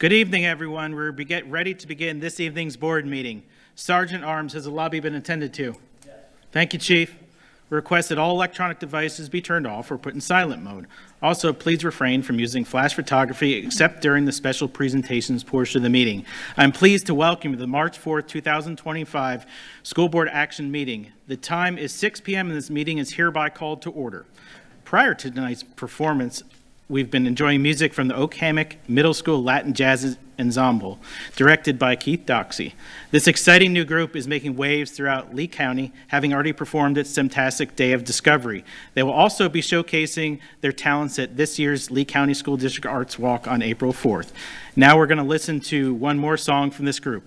Good evening, everyone. We're ready to begin this evening's board meeting. Sergeant Arms, has the lobby been attended to? Yes. Thank you, Chief. We request that all electronic devices be turned off or put in silent mode. Also, please refrain from using flash photography except during the special presentations portion of the meeting. I'm pleased to welcome you to the March 4th, 2025 School Board Action Meeting. The time is 6 p.m. and this meeting is hereby called to order. Prior to tonight's performance, we've been enjoying music from the Oak Hammock Middle School Latin Jazz Ensemble, directed by Keith Doxey. This exciting new group is making waves throughout Lee County, having already performed at Semtastic Day of Discovery. They will also be showcasing their talents at this year's Lee County School District Arts Walk on April 4th. Now we're going to listen to one more song from this group.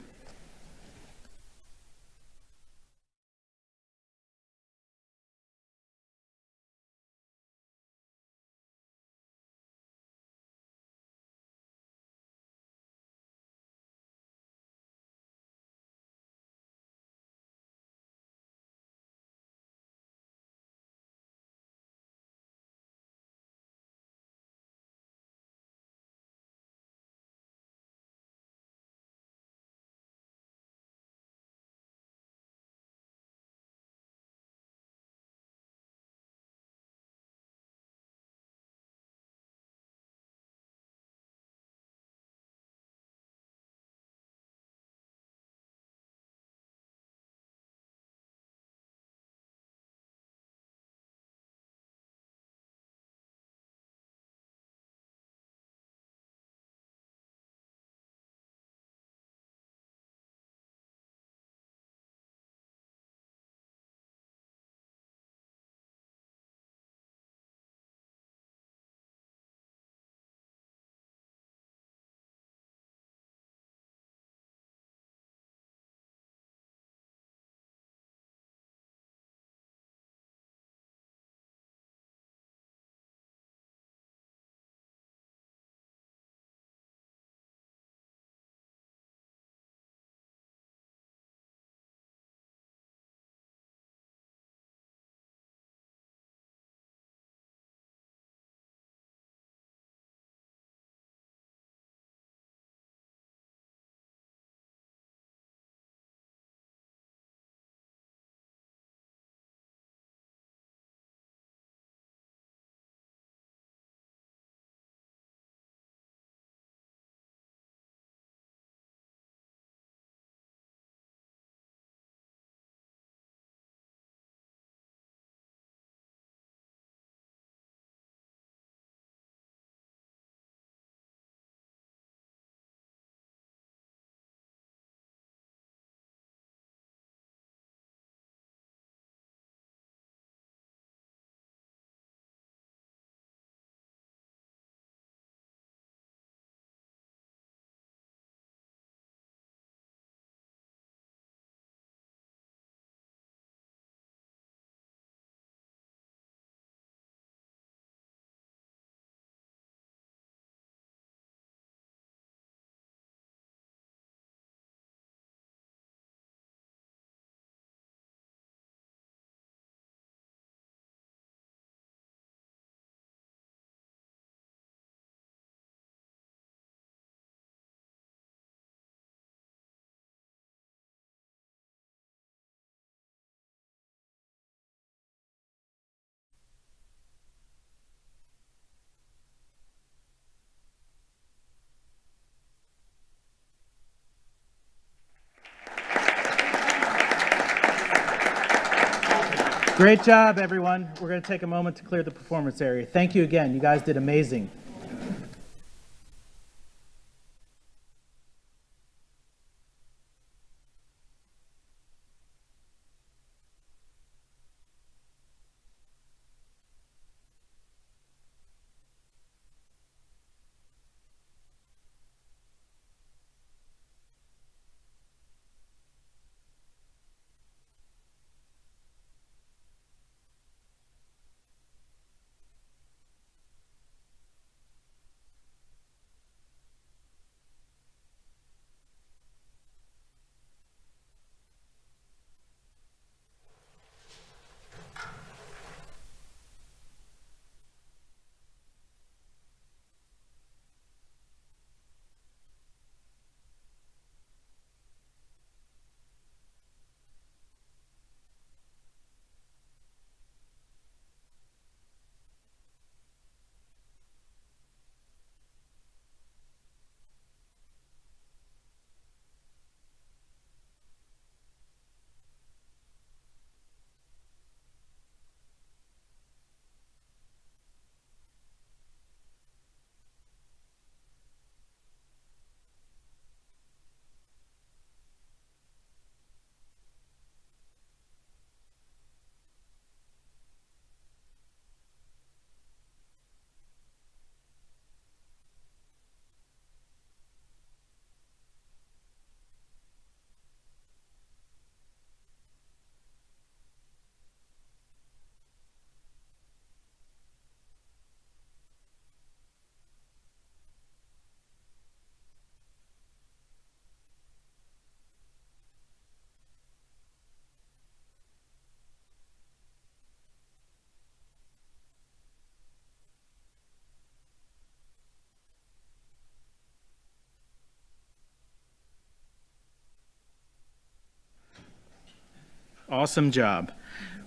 Great job, everyone. We're going to take a moment to clear the performance area. Thank you again. You guys did amazing. Awesome job.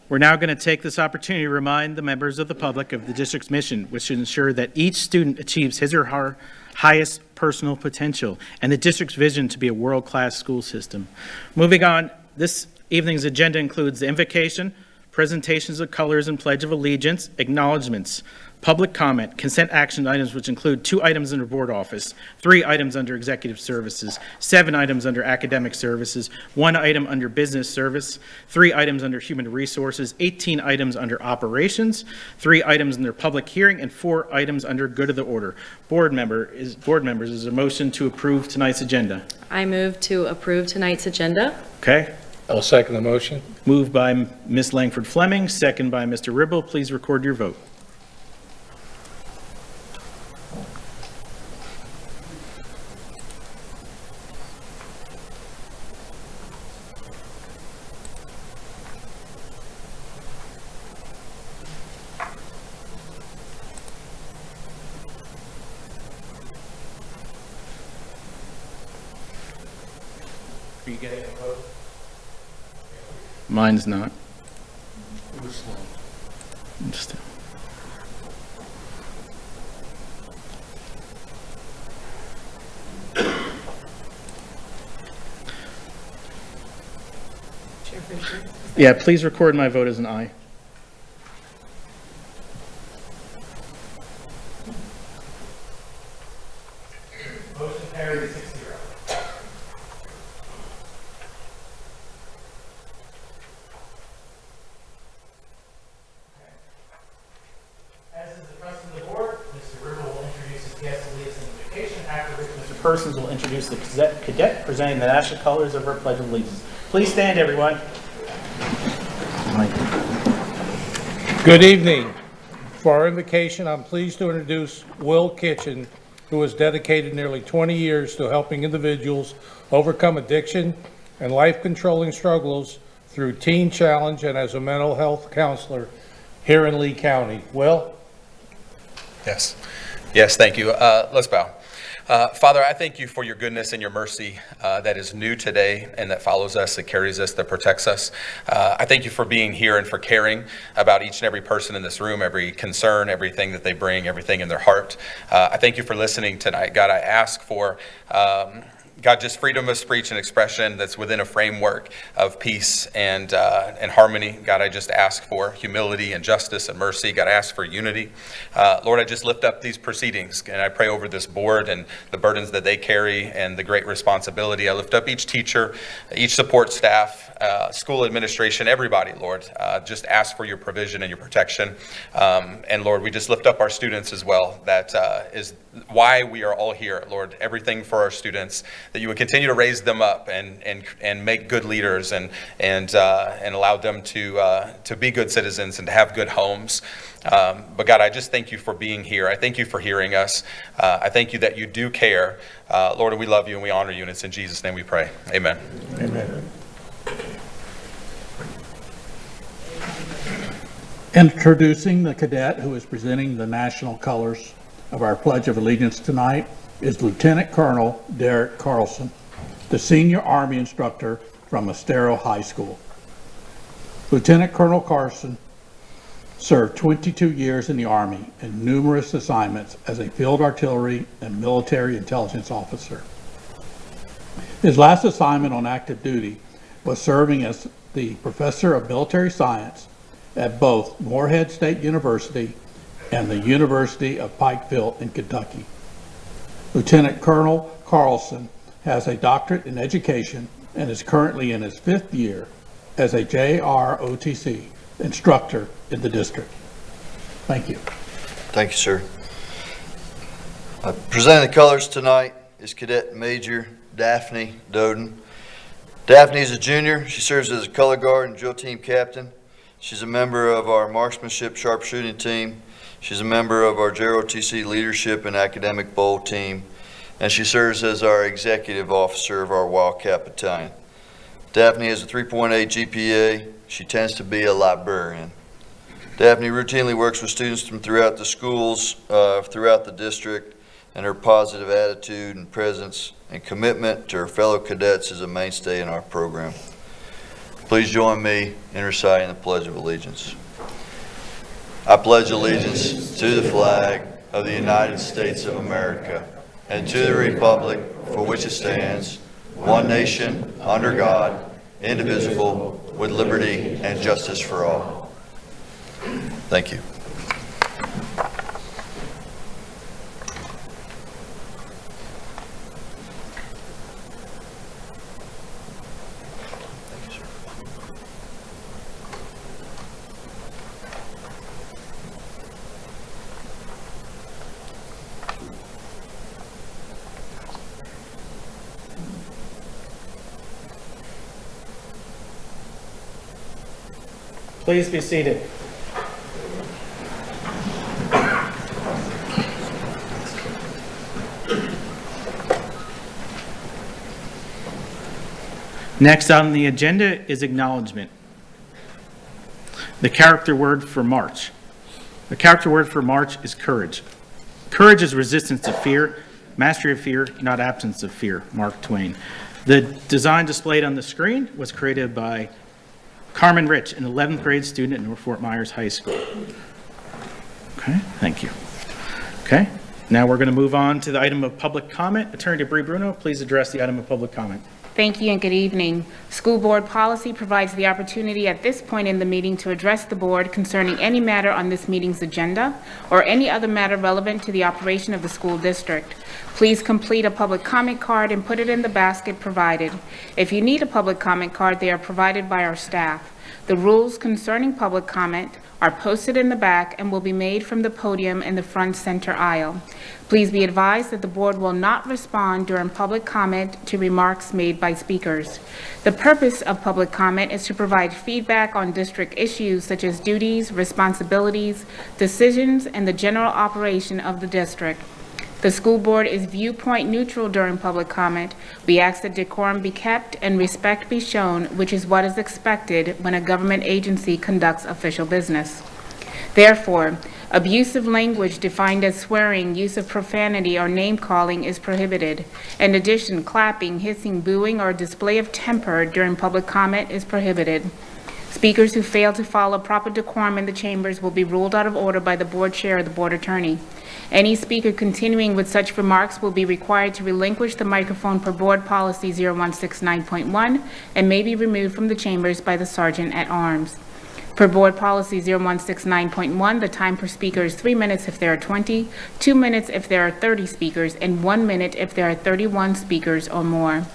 We're now going to take this opportunity to remind the members of the public of the district's mission, which should ensure that each student achieves his or her highest personal potential and the district's vision to be a world-class school system. Moving on, this evening's agenda includes the invocation, presentations of colors and pledge of allegiance, acknowledgements, public comment, consent action items, which include 2 items under board office, 3 items under executive services, 7 items under academic services, 1 item under business service, 3 items under human resources, 18 items under operations, 3 items under public hearing, and 4 items under good of the order. Board members, is a motion to approve tonight's agenda. I move to approve tonight's agenda. Okay. I'll second the motion. Moved by Ms. Langford Fleming, second by Mr. Ribble. Please record your vote. Are you getting a vote? Mine's not. It was slow. Just- Chair Fisher. Yeah, please record my vote as an aye. Motion carried 6-0. As is the custom of the board, Mr. Ribble will introduce his guest to lead us in invocation, after which Mr. Persons will introduce the cadet presenting the national colors of our Pledge of Allegiance. Please stand, everyone. Good evening. For our invocation, I'm pleased to introduce Will Kitchen, who has dedicated nearly 20 years to helping individuals overcome addiction and life-controlling struggles through Teen Challenge and as a mental health counselor here in Lee County. Will? Yes. Yes, thank you. Let's bow. Father, I thank you for your goodness and your mercy that is new today and that follows us, that carries us, that protects us. I thank you for being here and for caring about each and every person in this room, every concern, everything that they bring, everything in their heart. I thank you for listening tonight. God, I ask for God, just freedom of speech and expression that's within a framework of peace and harmony. God, I just ask for humility and justice and mercy. God, I ask for unity. Lord, I just lift up these proceedings and I pray over this board and the burdens that they carry and the great responsibility. I lift up each teacher, each support staff, school administration, everybody, Lord. Just ask for your provision and your protection. And Lord, we just lift up our students as well. That is why we are all here, Lord. Everything for our students, that you would continue to raise them up and make good leaders and allow them to be good citizens and to have good homes. But God, I just thank you for being here. I thank you for hearing us. I thank you that you do care. Lord, we love you and we honor you, and it's in Jesus' name we pray. Amen. Amen. Introducing the cadet who is presenting the national colors of our Pledge of Allegiance tonight is Lieutenant Colonel Derek Carlson, the senior Army instructor from Estero High School. Lieutenant Colonel Carlson served 22 years in the Army and numerous assignments as a field artillery and military intelligence officer. His last assignment on active duty was serving as the professor of military science at both Morehead State University and the University of Pikeville in Kentucky. Lieutenant Colonel Carlson has a doctorate in education and is currently in his 5th year as a JROTC instructor in the district. Thank you. Thank you, sir. Presenting the colors tonight is Cadet Major Daphne Doden. Daphne is a junior. She serves as a color guard and drill team captain. She's a member of our marksmanship sharpshooting team. She's a member of our JROTC leadership and academic bowl team, and she serves as our executive officer of our Wildcat Battalion. Daphne has a 3.8 GPA. She tends to be a librarian. Daphne routinely works with students from throughout the schools, throughout the district, and her positive attitude and presence and commitment to her fellow cadets is a mainstay in our program. Please join me in reciting the Pledge of Allegiance. I pledge allegiance to the flag of the United States of America and to the republic for which it stands, one nation, under God, indivisible, with liberty and justice for all. Thank you. Please be seated. Next on the agenda is acknowledgement. The character word for March. The character word for March is courage. Courage is resistance to fear, mastery of fear, not absence of fear, Mark Twain. The design displayed on the screen was created by Carmen Rich, an 11th grade student at North Fort Myers High School. Okay, thank you. Okay, now we're going to move on to the item of public comment. Attorney Bree Bruno, please address the item of public comment. Thank you and good evening. School board policy provides the opportunity at this point in the meeting to address the board concerning any matter on this meeting's agenda or any other matter relevant to the operation of the school district. Please complete a public comment card and put it in the basket provided. If you need a public comment card, they are provided by our staff. The rules concerning public comment are posted in the back and will be made from the podium in the front center aisle. Please be advised that the board will not respond during public comment to remarks made by speakers. The purpose of public comment is to provide feedback on district issues such as duties, responsibilities, decisions, and the general operation of the district. The school board is viewpoint neutral during public comment. We ask that decorum be kept and respect be shown, which is what is expected when a government agency conducts official business. Therefore, abusive language defined as swearing, use of profanity, or name-calling is prohibited. In addition, clapping, hissing, booing, or display of temper during public comment is prohibited. Speakers who fail to follow proper decorum in the chambers will be ruled out of order by the board chair or the board attorney. Any speaker continuing with such remarks will be required to relinquish the microphone per board policy 0169.1 and may be removed from the chambers by the sergeant at arms. Per board policy 0169.1, the time per speaker is 3 minutes if there are 20, 2 minutes if there are 30 speakers, and 1 minute if there are 31 speakers or more.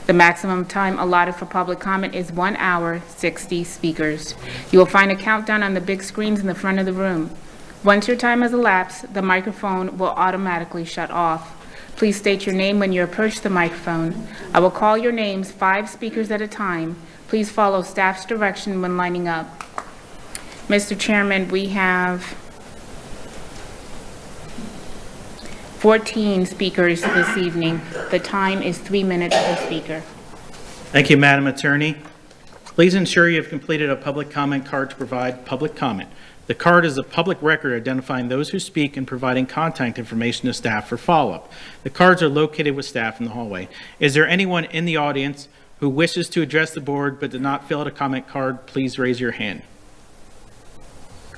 The maximum time allotted for public comment is 1 hour, 60 speakers. You will find a countdown on the big screens in the front of the room. Once your time has elapsed, the microphone will automatically shut off. Please state your name when you approach the microphone. I will call your names 5 speakers at a time. Please follow staff's direction when lining up. Mr. Chairman, we have 14 speakers this evening. The time is 3 minutes per speaker. Thank you, Madam Attorney. Please ensure you have completed a public comment card to provide public comment. The card is a public record identifying those who speak and providing contact information to staff for follow-up. The cards are located with staff in the hallway. Is there anyone in the audience who wishes to address the board but did not fill out a comment card? Please raise your hand.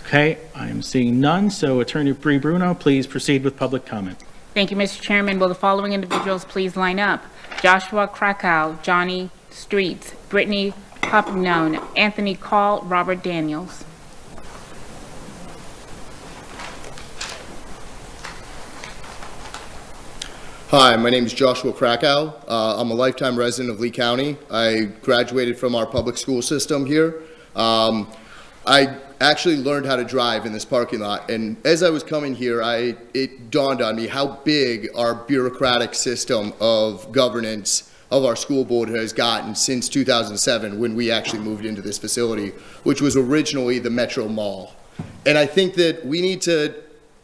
Okay, I am seeing none, so Attorney Bree Bruno, please proceed with public comment. Thank you, Mr. Chairman. Will the following individuals please line up? Joshua Krakow, Johnny Streets, Brittany Papignon, Anthony Call, Robert Daniels. Hi, my name is Joshua Krakow. I'm a lifetime resident of Lee County. I graduated from our public school system here. I actually learned how to drive in this parking lot, and as I was coming here, it dawned on me how big our bureaucratic system of governance of our school board has gotten since 2007 when we actually moved into this facility, which was originally the Metro Mall. And I think that we need to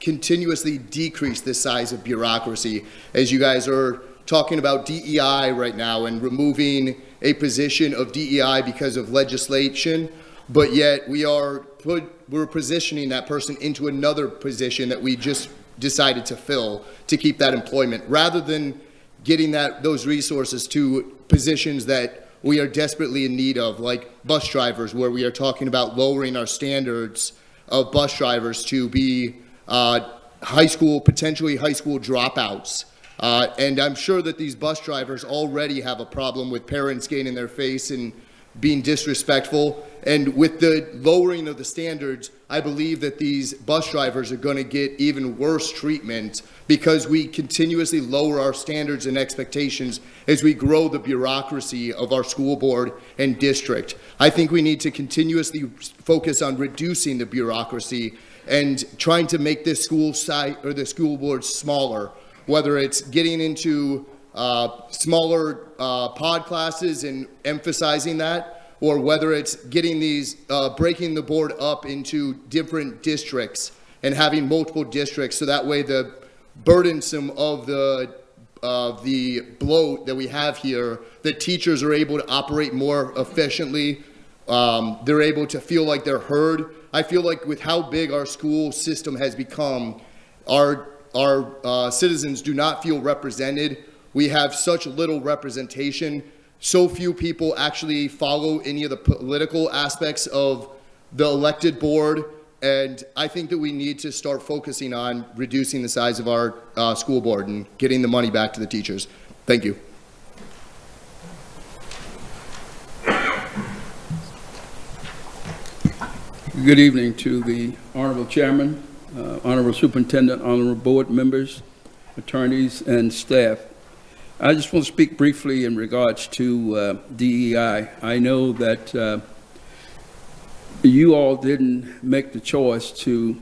continuously decrease the size of bureaucracy, as you guys are talking about DEI right now and removing a position of DEI because of legislation, but yet we're positioning that person into another position that we just decided to fill to keep that employment, rather than getting those resources to positions that we are desperately in need of, like bus drivers, where we are talking about lowering our standards of bus drivers to be potentially high school dropouts. And I'm sure that these bus drivers already have a problem with parents getting in their face and being disrespectful. And with the lowering of the standards, I believe that these bus drivers are going to get even worse treatment because we continuously lower our standards and expectations as we grow the bureaucracy of our school board and district. I think we need to continuously focus on reducing the bureaucracy and trying to make this school site or the school board smaller, whether it's getting into smaller pod classes and emphasizing that, or whether it's getting these, breaking the board up into different districts and having multiple districts, so that way the burdensome of the bloat that we have here, the teachers are able to operate more efficiently. They're able to feel like they're heard. I feel like with how big our school system has become, our citizens do not feel represented. We have such little representation. So few people actually follow any of the political aspects of the elected board. And I think that we need to start focusing on reducing the size of our school board and getting the money back to the teachers. Thank you. Good evening to the Honorable Chairman, Honorable Superintendent, Honorable Board members, attorneys, and staff. I just want to speak briefly in regards to DEI. I know that you all didn't make the choice to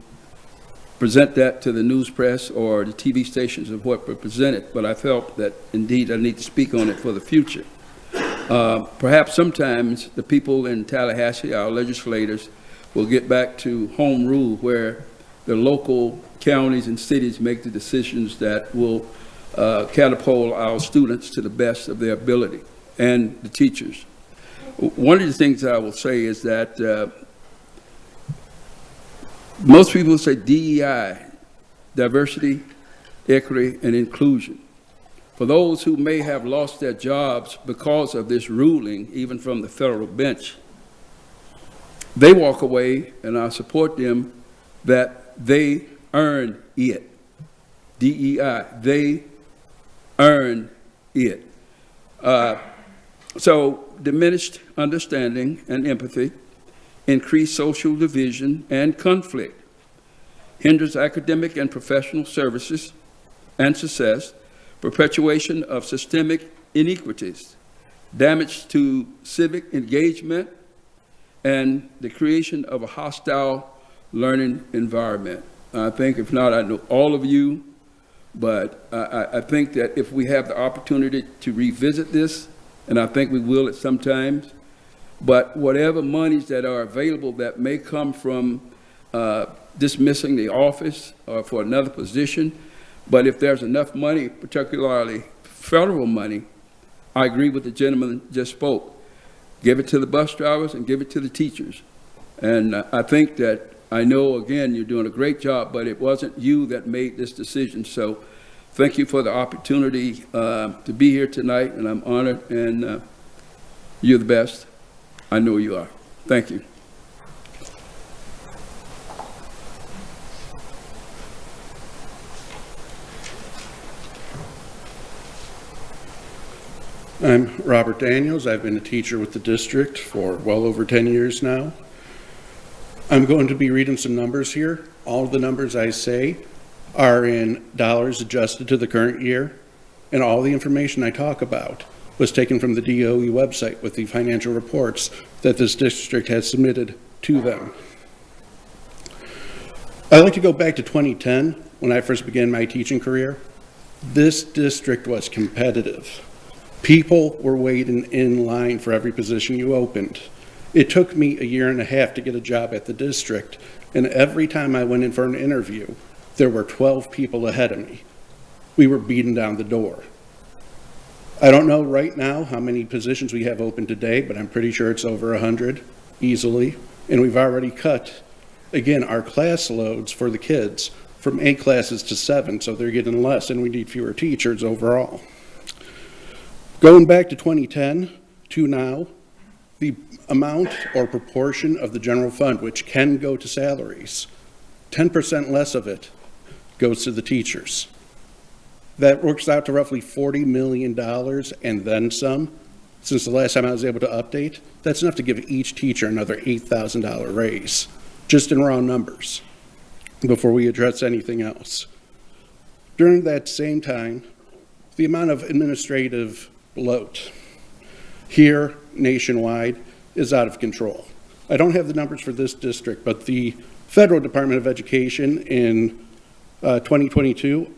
present that to the news press or the TV stations of what were presented, but I felt that indeed I need to speak on it for the future. Perhaps sometimes the people in Tallahassee, our legislators, will get back to home rule where the local counties and cities make the decisions that will catapult our students to the best of their ability, and the teachers. One of the things I will say is that most people say DEI, diversity, equity, and inclusion. For those who may have lost their jobs because of this ruling, even from the federal bench, they walk away, and I support them, that they earn it. DEI, they earn it. So diminished understanding and empathy, increased social division and conflict, hinders academic and professional services and success, perpetuation of systemic inequities, damage to civic engagement, and the creation of a hostile learning environment. I think, if not, I know all of you, but I think that if we have the opportunity to revisit this, and I think we will at some times, but whatever monies that are available that may come from dismissing the office or for another position, but if there's enough money, particularly federal money, I agree with the gentleman that just spoke. Give it to the bus drivers and give it to the teachers. And I think that, I know, again, you're doing a great job, but it wasn't you that made this decision. So thank you for the opportunity to be here tonight, and I'm honored, and you're the best. I know you are. Thank you. I'm Robert Daniels. I've been a teacher with the district for well over 10 years now. I'm going to be reading some numbers here. All of the numbers I say are in dollars adjusted to the current year, and all the information I talk about was taken from the DOE website with the financial reports that this district has submitted to them. I'd like to go back to 2010 when I first began my teaching career. This district was competitive. People were waiting in line for every position you opened. It took me 1.5 years to get a job at the district, and every time I went in for an interview, there were 12 people ahead of me. We were beating down the door. I don't know right now how many positions we have open today, but I'm pretty sure it's over 100 easily, and we've already cut, again, our class loads for the kids from 8 classes to 7, so they're getting less, and we need fewer teachers overall. Going back to 2010, to now, the amount or proportion of the general fund which can go to salaries, 10% less of it goes to the teachers. That works out to roughly $40 million and then some. Since the last time I was able to update, that's enough to give each teacher another $8,000 raise, just in raw numbers, before we address anything else. During that same time, the amount of administrative bloat here nationwide is out of control. I don't have the numbers for this district, but the Federal Department of Education in 2022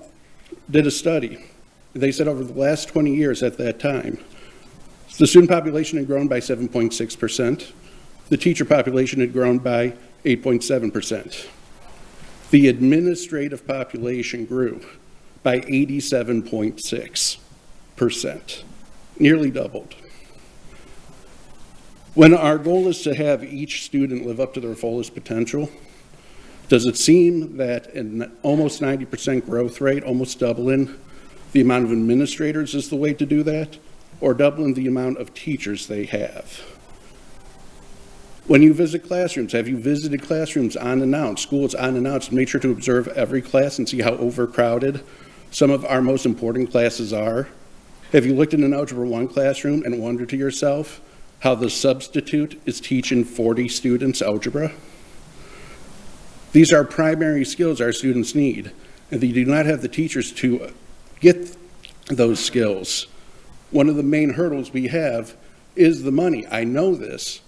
did a study. They said over the last 20 years at that time, the student population had grown by 7.6%. The teacher population had grown by 8.7%. The administrative population grew by 87.6%, nearly doubled. When our goal is to have each student live up to their fullest potential, does it seem that an almost 90% growth rate, almost doubling the amount of administrators is the way to do that, or doubling the amount of teachers they have? When you visit classrooms, have you visited classrooms unannounced, schools unannounced, made sure to observe every class and see how overcrowded some of our most important classes are? Have you looked in an Algebra 1 classroom and wondered to yourself how the substitute is teaching 40 students algebra? These are primary skills our students need, and they do not have the teachers to get those skills. One of the main hurdles we have is the money. I know this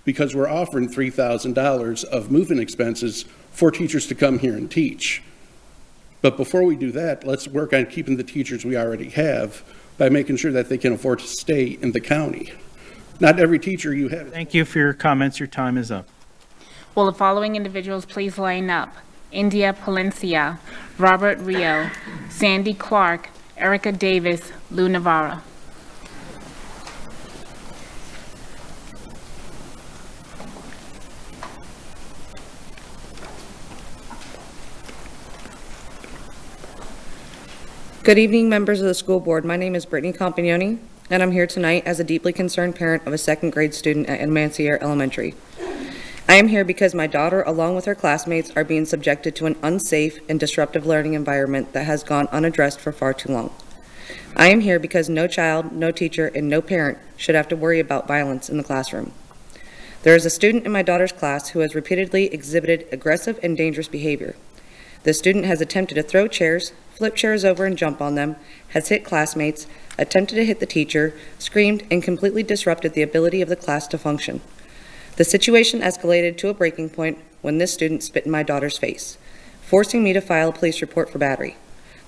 because we're offering $3,000 of moving expenses for teachers to come here and teach. But before we do that, let's work on keeping the teachers we already have by making sure that they can afford to stay in the county. Not every teacher you have. Thank you for your comments. Your time is up. Will the following individuals please line up? India Palencia, Robert Rio, Sandy Clark, Erica Davis, Lou Navarra. Good evening, members of the school board. My name is Brittany Compagnoni, and I'm here tonight as a deeply concerned parent of a second grade student at Mancier Elementary. I am here because my daughter, along with her classmates, are being subjected to an unsafe and disruptive learning environment that has gone unaddressed for far too long. I am here because no child, no teacher, and no parent should have to worry about violence in the classroom. There is a student in my daughter's class who has repeatedly exhibited aggressive and dangerous behavior. The student has attempted to throw chairs, flip chairs over and jump on them, has hit classmates, attempted to hit the teacher, screamed, and completely disrupted the ability of the class to function. The situation escalated to a breaking point when this student spit in my daughter's face, forcing me to file a police report for battery.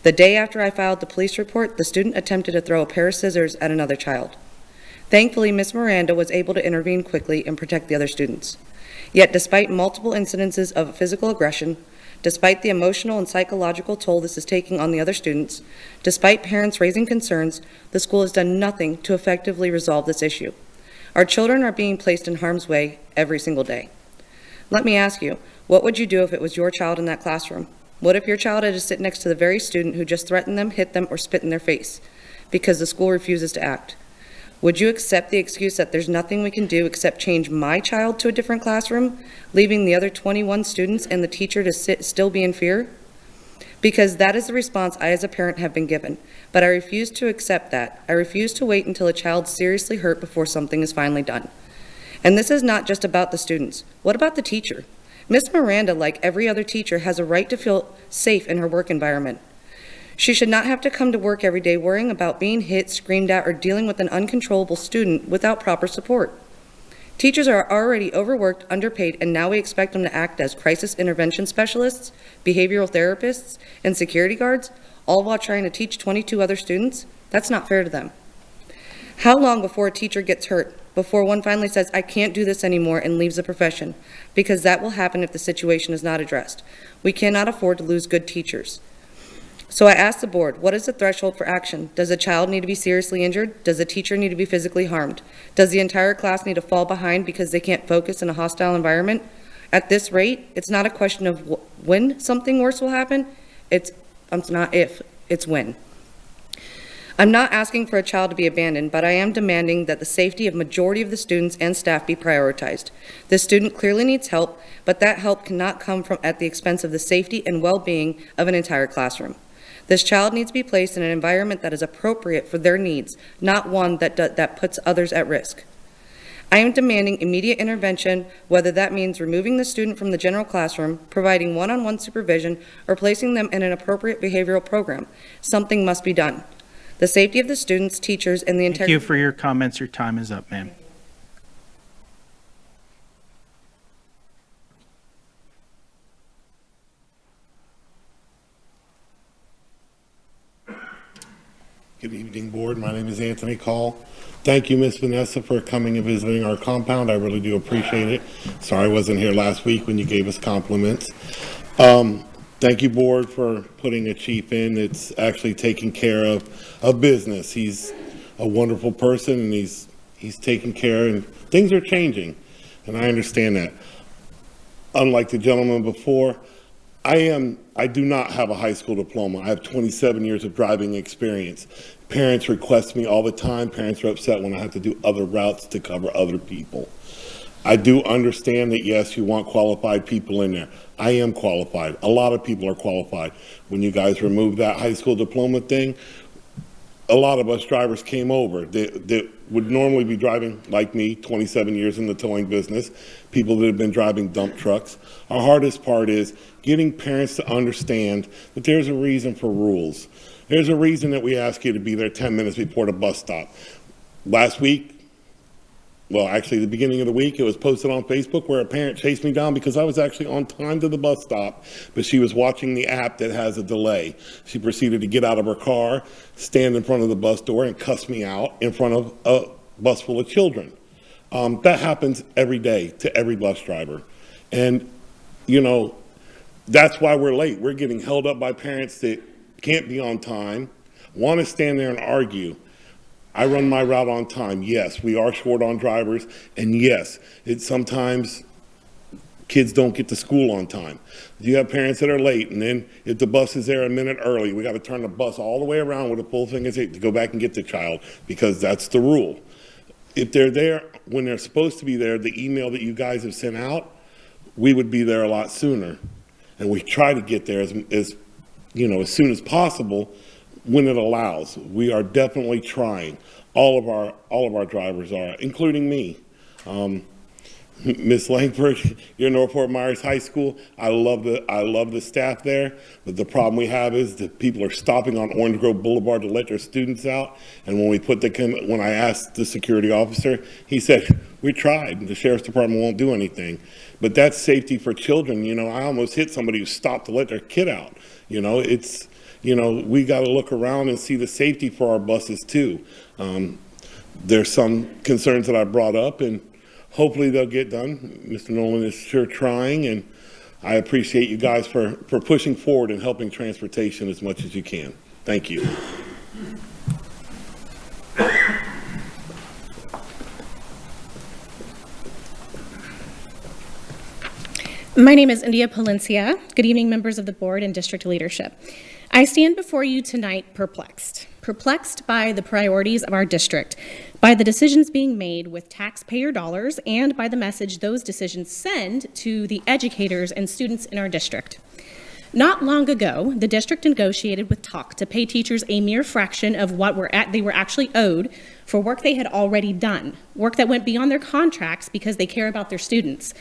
The day after I filed the police report, the student attempted to throw a pair of scissors at another child. Thankfully, Ms. Miranda was able to intervene quickly and protect the other students. Yet, despite multiple incidences of physical aggression, despite the emotional and psychological toll this is taking on the other students, despite parents raising concerns, the school has done nothing to effectively resolve this issue. Our children are being placed in harm's way every single day. Let me ask you, what would you do if it was your child in that classroom? What if your child had to sit next to the very student who just threatened them, hit them, or spit in their face because the school refuses to act? Would you accept the excuse that there's nothing we can do except change my child to a different classroom, leaving the other 21 students and the teacher to still be in fear? Because that is the response I as a parent have been given, but I refuse to accept that. I refuse to wait until a child's seriously hurt before something is finally done. And this is not just about the students. What about the teacher? Miss Miranda, like every other teacher, has a right to feel safe in her work environment. She should not have to come to work every day worrying about being hit, screamed at, or dealing with an uncontrollable student without proper support. Teachers are already overworked, underpaid, and now we expect them to act as crisis intervention specialists, behavioral therapists, and security guards, all while trying to teach 22 other students? That's not fair to them. How long before a teacher gets hurt, before one finally says, I can't do this anymore, and leaves the profession? Because that will happen if the situation is not addressed. We cannot afford to lose good teachers. So I asked the board, what is the threshold for action? Does a child need to be seriously injured? Does a teacher need to be physically harmed? Does the entire class need to fall behind because they can't focus in a hostile environment? At this rate, it's not a question of when something worse will happen. It's not if, it's when. I'm not asking for a child to be abandoned, but I am demanding that the safety of majority of the students and staff be prioritized. This student clearly needs help, but that help cannot come at the expense of the safety and well-being of an entire classroom. This child needs to be placed in an environment that is appropriate for their needs, not one that puts others at risk. I am demanding immediate intervention, whether that means removing the student from the general classroom, providing one-on-one supervision, or placing them in an appropriate behavioral program. Something must be done. The safety of the students, teachers, and the Thank integrity. you for your comments. Your time is up, ma'am. Good evening, Board. My name is Anthony Call. Thank you, Miss Vanessa, for coming and visiting our compound. I really do appreciate it. Sorry I wasn't here last week when you gave us compliments. Thank you, Board, for putting a chief in that's actually taking care of business. He's a wonderful person, and he's taking care, and things are changing, and I understand that. Unlike the gentleman before, I do not have a high school diploma. I have 27 years of driving experience. Parents request me all the time. Parents are upset when I have to do other routes to cover other people. I do understand that, yes, you want qualified people in there. I am qualified. A lot of people are qualified. When you guys removed that high school diploma thing, a lot of us drivers came over that would normally be driving, like me, 27 years in the towing business, people that have been driving dump trucks. Our hardest part is getting parents to understand that there's a reason for rules. There's a reason that we ask you to be there 10 minutes before the bus stop. Last week, well, actually the beginning of the week, it was posted on Facebook where a parent chased me down because I was actually on time to the bus stop, but she was watching the app that has a delay. She proceeded to get out of her car, stand in front of the bus door, and cuss me out in front of a bus full of children. That happens every day to every bus driver. And, you know, that's why we're late. We're getting held up by parents that can't be on time, want to stand there and argue. I run my route on time. Yes, we are short on drivers, and yes, sometimes kids don't get to school on time. You have parents that are late, and then if the bus is there a minute early, we got to turn the bus all the way around with a full finger to go back and get the child, because that's the rule. If they're there when they're supposed to be there, the email that you guys have sent out, we would be there a lot sooner, and we try to get there as soon as possible. When it allows. We are definitely trying. All of our drivers are, including me. Miss Langford, you're in North Myers High School. I love the staff there, but the problem we have is that people are stopping on Orange Grove Boulevard to let their students out. And when I asked the security officer, he said, "We tried. The sheriff's department won't do anything." But that's safety for children. I almost hit somebody who stopped to let their kid out. We got to look around and see the safety for our buses too. There's some concerns that I brought up, and hopefully they'll get done. Mr. Nolan is sure trying, and I appreciate you guys for pushing forward and helping transportation as much as you can. Thank you. My name is India Palencia. Good evening, members of the board and district leadership. I stand before you tonight perplexed by the priorities of our district, by the decisions being made with taxpayer dollars, and by the message those decisions send to the educators and students in our district. Not long ago, the district negotiated with Talk to pay teachers a mere fraction of what they were actually owed for work they had already done, work that went beyond their contracts because they care about their students.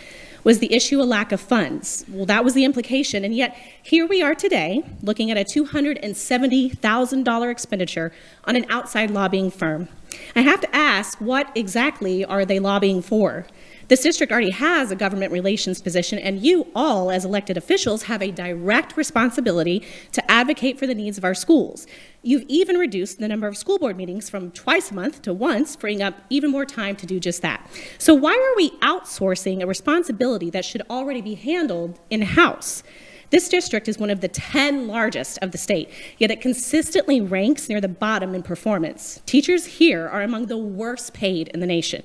Was the issue a lack of funds? Well, that was the implication, and yet here we are today looking at a $270,000 expenditure on an outside lobbying firm. I have to ask, what exactly are they lobbying for? This district already has a government relations position, and you all, as elected officials, have a direct responsibility to advocate for the needs of our schools. You've even reduced the number of school board meetings from twice a month to once, freeing up even more time to do just that. So why are we outsourcing a responsibility that should already be handled in-house? This district is one of the 10 largest of the state, yet it consistently ranks near the bottom in performance. Teachers here are among the worst paid in the nation.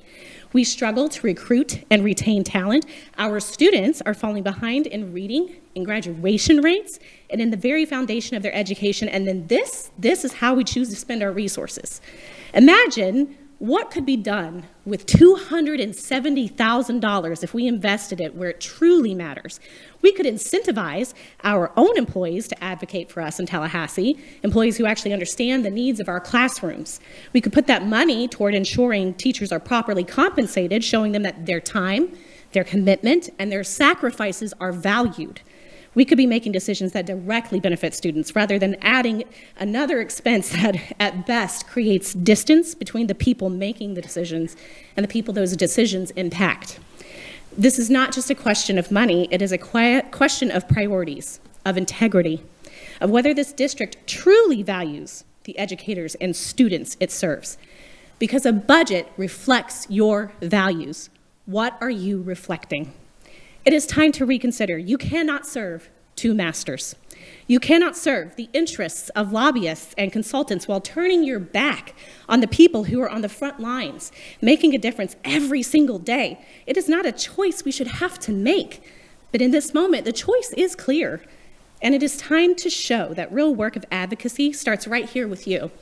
We struggle to recruit and retain talent. Our students are falling behind in reading, in graduation rates, and in the very foundation of their education. And then this is how we choose to spend our resources. Imagine what could be done with $270,000 if we invested it where it truly matters. We could incentivize our own employees to advocate for us in Tallahassee, employees who actually understand the needs of our classrooms. We could put that money toward ensuring teachers are properly compensated, showing them that their time, their commitment, and their sacrifices are valued. We could be making decisions that directly benefit students rather than adding another expense that at best creates distance between the people making the decisions and the people those decisions impact. This is not just a question of money, it is a question of priorities, of integrity, of whether this district truly values the educators and students it serves. Because a budget reflects your values. What are you reflecting? It is time to reconsider. You cannot serve two masters. You cannot serve the interests of lobbyists and consultants while turning your back on the people who are on the front lines, making a difference every single day. It is not a choice we should have to make, but in this moment, the choice is clear. And it is time to show that real work of advocacy starts right here with you.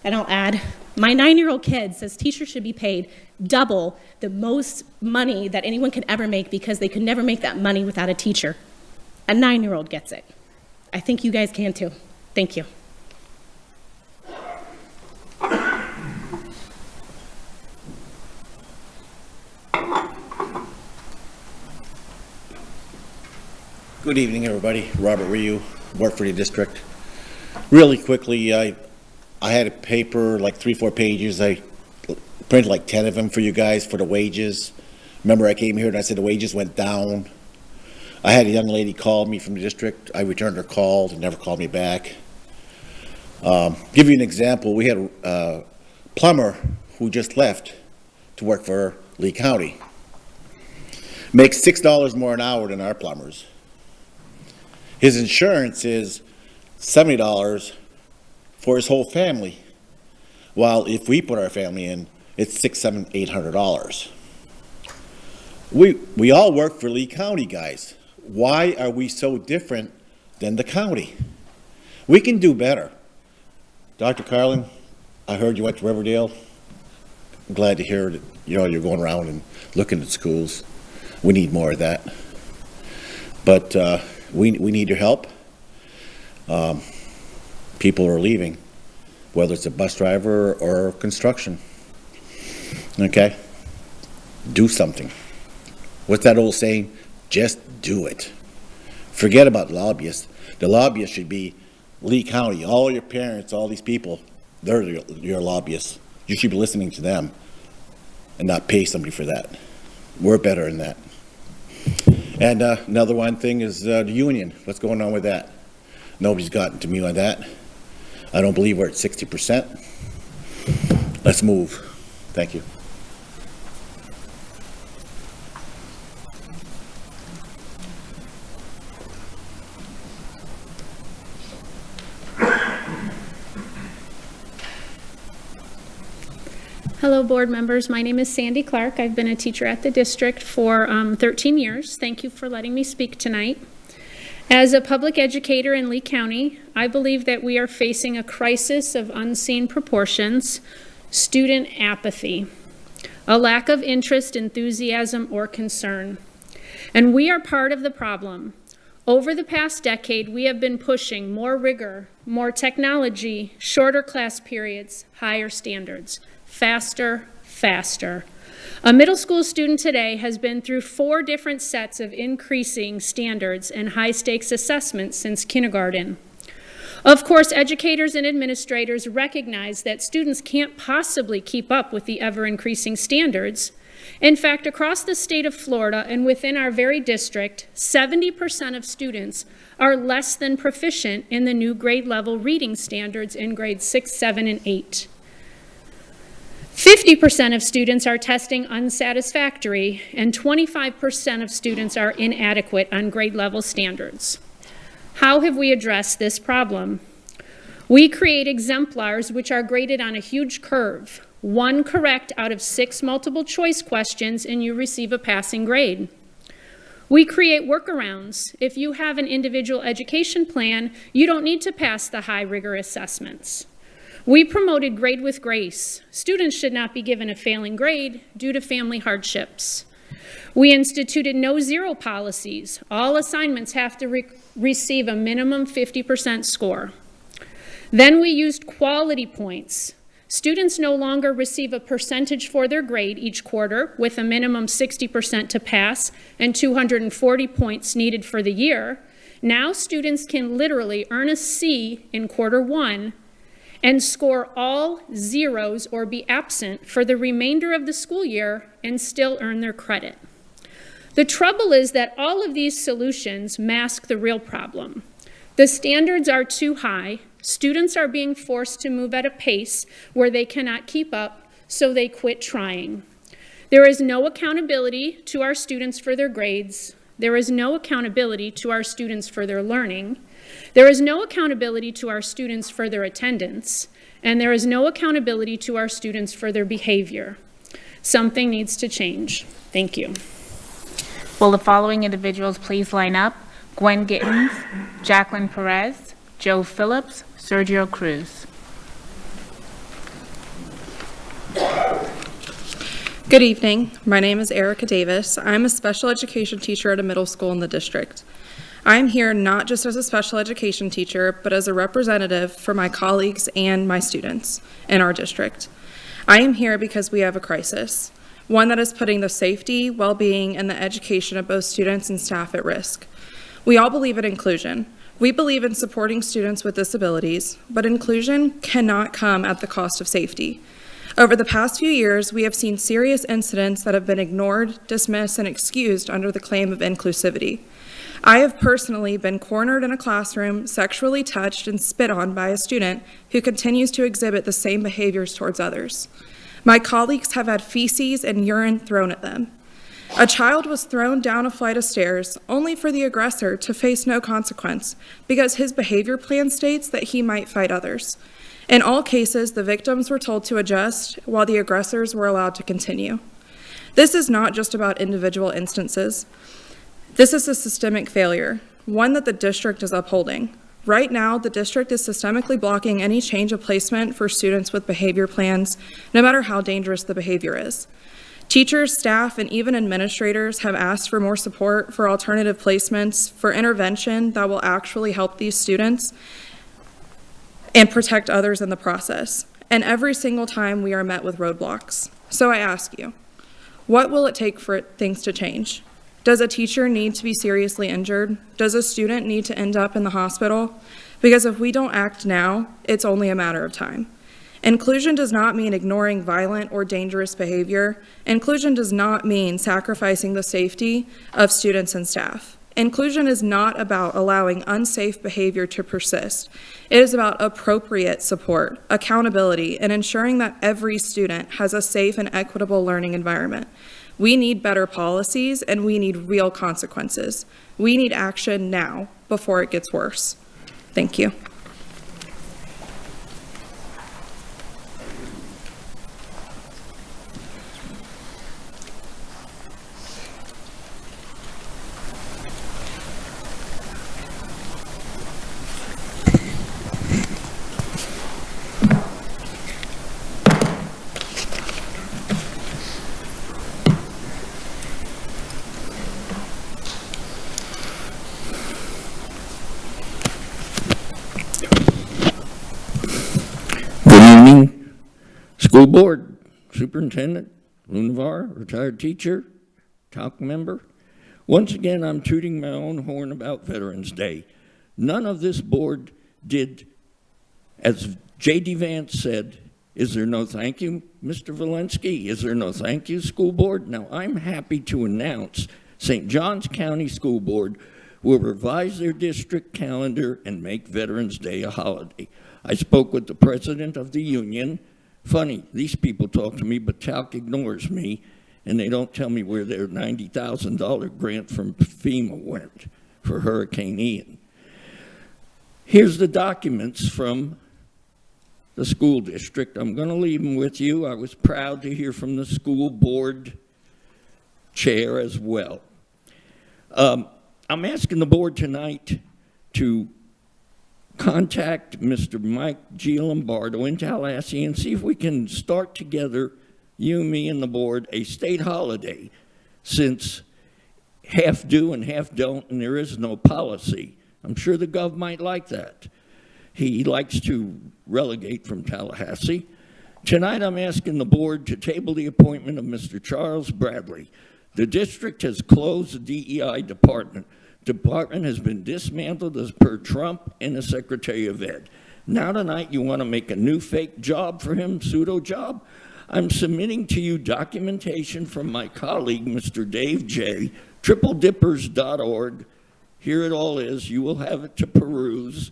And I'll add, my 9-year-old kid says teachers should be paid double the most money that anyone could ever make because they could never make that money without a teacher. A 9-year-old gets it. I think you guys can too. Thank you. Good evening, everybody. Robert Ryu, work for the district. Really quickly, I had a paper, like 3-4 pages. I printed like 10 of them for you guys for the wages. Remember, I came here and I said the wages went down. I had a young lady call me from the district. I returned her call and never called me back. Give you an example, we had a plumber who just left to work for Lee County. Makes $6 more an hour than our plumbers. His insurance is $70 for his whole family, while if we put our family in, it's $600, $700, $800. We all work for Lee County, guys. Why are we so different than the county? We can do better. Dr. Carlin, I heard you went to Riverdale. I'm glad to hear that you're going around and looking at schools. We need more of that. But we need your help. People are leaving, whether it's a bus driver or construction. Okay? Do something. What's that old saying? Just do it. Forget about lobbyists. The lobbyists should be Lee County. All your parents, all these people, they're your lobbyists. You should be listening to them and not pay somebody for that. We're better than that. And another one thing is the union. What's going on with that? Nobody's gotten to me on that. I don't believe we're at 60%. Let's move. Thank you. Hello, board members. My name is Sandy Clark. I've been a teacher at the district for 13 years. Thank you for letting me speak tonight. As a public educator in Lee County, I believe that we are facing a crisis of unseen proportions, student apathy, a lack of interest, enthusiasm, or concern. And we are part of the problem. Over the past decade, we have been pushing more rigor, more technology, shorter class periods, higher standards. Faster, faster. A middle school student today has been through 4 different sets of increasing standards and high-stakes assessments since kindergarten. Of course, educators and administrators recognize that students can't possibly keep up with the ever-increasing standards. In fact, across the state of Florida and within our very district, 70% of students are less than proficient in the new grade level reading standards in grades 6, 7, and 8. 50% of students are testing unsatisfactory, and 25% of students are inadequate on grade level standards. How have we addressed this problem? We create exemplars which are graded on a huge curve. 1 correct out of 6 multiple choice questions and you receive a passing grade. We create workarounds. If you have an individual education plan, you don't need to pass the high rigor assessments. We promoted grade with grace. Students should not be given a failing grade due to family hardships. We instituted no-zero policies. All assignments have to receive a minimum 50% score. Then we used quality points. Students no longer receive a percentage for their grade each quarter with a minimum 60% to pass and 240 points needed for the year. Now students can literally earn a C in quarter 1 and score all zeros or be absent for the remainder of the school year and still earn their credit. The trouble is that all of these solutions mask the real problem. The standards are too high. Students are being forced to move at a pace where they cannot keep up, so they quit trying. There is no accountability to our students for their grades. There is no accountability to our students for their learning. There is no accountability to our students for their attendance. And there is no accountability to our students for their behavior. Something needs to change. Thank you. Will the following individuals please line up? Gwen Gittens, Jacqueline Perez, Joe Phillips, Sergio Cruz. Good evening. My name is Erica Davis. I'm a special education teacher at a middle school in the district. I'm here not just as a special education teacher, but as a representative for my colleagues and my students in our district. I am here because we have a crisis, one that is putting the safety, well-being, and the education of both students and staff at risk. We all believe in inclusion. We believe in supporting students with disabilities, but inclusion cannot come at the cost of safety. Over the past few years, we have seen serious incidents that have been ignored, dismissed, and excused under the claim of inclusivity. I have personally been cornered in a classroom, sexually touched, and spit on by a student who continues to exhibit the same behaviors towards others. My colleagues have had feces and urine thrown at them. A child was thrown down a flight of stairs only for the aggressor to face no consequence because his behavior plan states that he might fight others. In all cases, the victims were told to adjust while the aggressors were allowed to continue. This is not just about individual instances. This is a systemic failure, one that the district is upholding. Right now, the district is systemically blocking any change of placement for students with behavior plans, no matter how dangerous the behavior is. Teachers, staff, and even administrators have asked for more support for alternative placements, for intervention that will actually help these students and protect others in the process. And every single time we are met with roadblocks. So I ask you, what will it take for things to change? Does a teacher need to be seriously injured? Does a student need to end up in the hospital? Because if we don't act now, it's only a matter of time. Inclusion does not mean ignoring violent or dangerous behavior. Inclusion does not mean sacrificing the safety of students and staff. Inclusion is not about allowing unsafe behavior to persist. It is about appropriate support, accountability, and ensuring that every student has a safe and equitable learning environment. We need better policies, and we need real consequences. We need action now before it gets worse. Thank you. School Board, Superintendent, Lunavar, retired teacher, talk member. Once again, I'm tooting my own horn about Veterans Day. None of this board did, as J.D. Vance said, is there no thank you, Mr. Valensky? Is there no thank you, School Board? Now, I'm happy to announce St. Johns County School Board will revise their district calendar and make Veterans Day a holiday. I spoke with the president of the union. Funny, these people talk to me, but Talc ignores me, and they don't tell me where their $90,000 grant from FEMA went for Hurricane Ian. Here's the documents from the school district. I'm going to leave them with you. I was proud to hear from the school board chair as well. I'm asking the board tonight to contact Mr. Mike G. Lombardo in Tallahassee and see if we can start together, you, me, and the board, a state holiday, since half do and half don't, and there is no policy. I'm sure the gov might like that. He likes to relegate from Tallahassee. Tonight, I'm asking the board to table the appointment of Mr. Charles Bradley. The district has closed the DEI department. Department has been dismantled as per Trump and the Secretary of Ed. Now tonight, you want to make a new fake job for him, pseudo job? I'm submitting to you documentation from my colleague, Mr. Dave J., tripledippers.org. Here it all is. You will have it to peruse.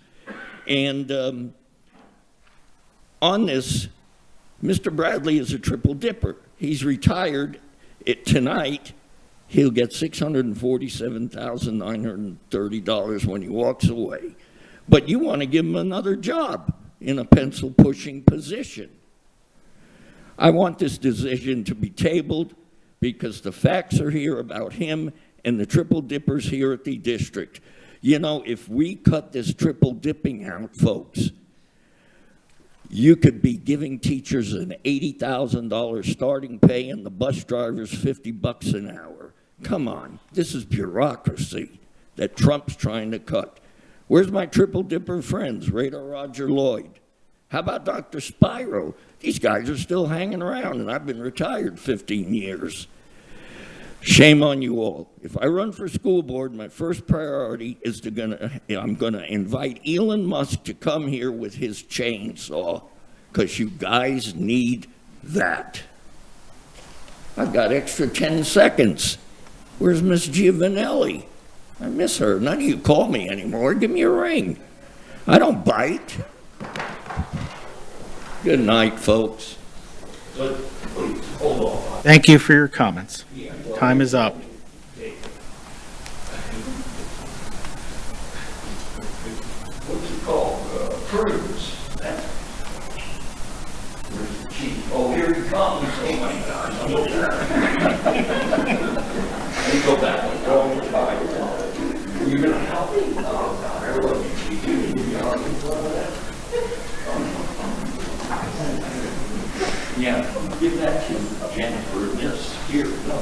And on this, Mr. Bradley is a triple dipper. He's retired. Tonight, he'll get $647,930 when he walks away. But you want to give him another job in a pencil-pushing position. I want this decision to be tabled because the facts are here about him and the triple dippers here at the district. You know, if we cut this triple dipping out, folks, you could be giving teachers an $80,000 starting pay and the bus drivers $50 an hour. Come on, this is bureaucracy that Trump's trying to cut. Where's my triple dipper friends, Radar Roger Lloyd? How about Dr. Spiro? These guys are still hanging around, and I've been retired 15 years. Shame on you all. If I run for school board, my first priority is I'm gonna invite Elon Musk to come here with his chainsaw, because you guys need that. I've got extra 10 seconds. Where's Miss Giovanelli? I miss her. None of you call me anymore. Give me a ring. I don't bite. Good night, folks. But please, hold on. Thank you for your comments. Time is up. What's it called? Cruise. Where's the chief? Oh, here he comes. Oh, my gosh. Let me go back. Are you going to help me? Oh, God. I love you, chief. You need to be on that. Yeah, give that to Jennifer. Yes, here. No.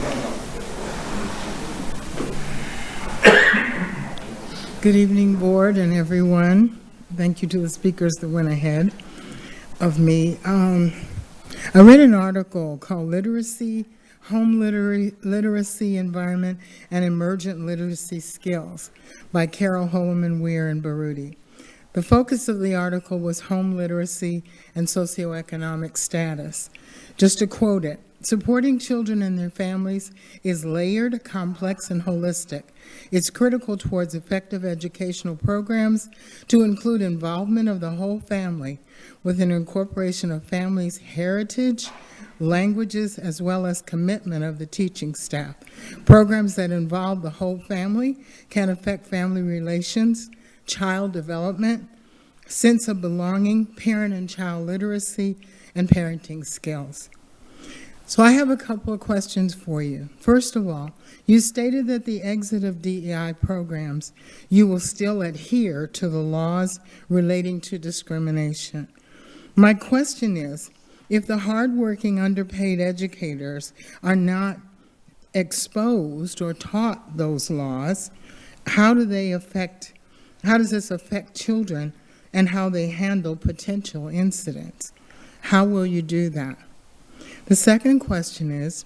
Good evening, board and everyone. Thank you to the speakers that went ahead of me. I read an article called Literacy, Home Literacy Environment, and Emergent Literacy Skills by Carol Holloman Weir and Baruti. The focus of the article was home literacy and socioeconomic status. Just to quote it, supporting children and their families is layered, complex, and holistic. It's critical towards effective educational programs to include involvement of the whole family with an incorporation of families' heritage, languages, as well as commitment of the teaching staff. Programs that involve the whole family can affect family relations, child development, sense of belonging, parent and child literacy, and parenting skills. So I have a couple of questions for you. First of all, you stated that the exit of DEI programs, you will still adhere to the laws relating to discrimination. My question is, if the hardworking underpaid educators are not exposed or taught those laws, how does this affect children and how they handle potential incidents? How will you do that? The second question is,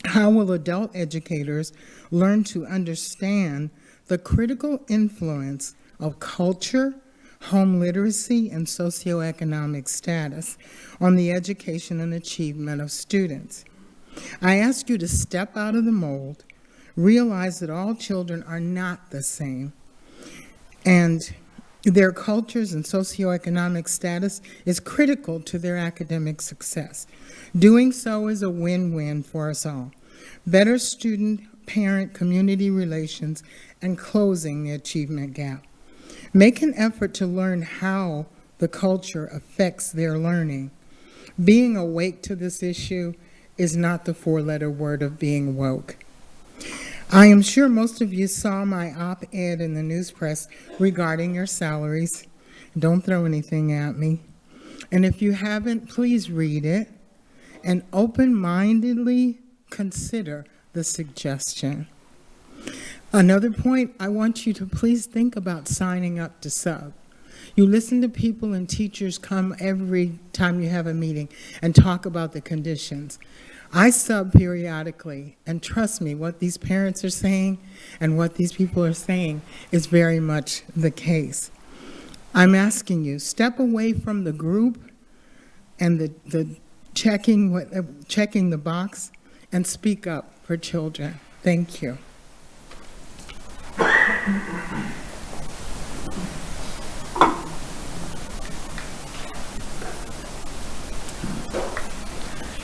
how will adult educators learn to understand the critical influence of culture, home literacy, and socioeconomic status on the education and achievement of students? I ask you to step out of the mold, realize that all children are not the same, and their cultures and socioeconomic status is critical to their academic success. Doing so is a win-win for us all. Better student, parent, community relations, and closing the achievement gap. Make an effort to learn how the culture affects their learning. Being awake to this issue is not the four-letter word of being woke. I am sure most of you saw my op-ed in the news press regarding your salaries. Don't throw anything at me. And if you haven't, please read it and open-mindedly consider the suggestion. Another point, I want you to please think about signing up to sub. You listen to people and teachers come every time you have a meeting and talk about the conditions. I sub periodically, and trust me, what these parents are saying and what these people are saying is very much the case. I'm asking you, step away from the group and the checking the box and speak up for children. Thank you.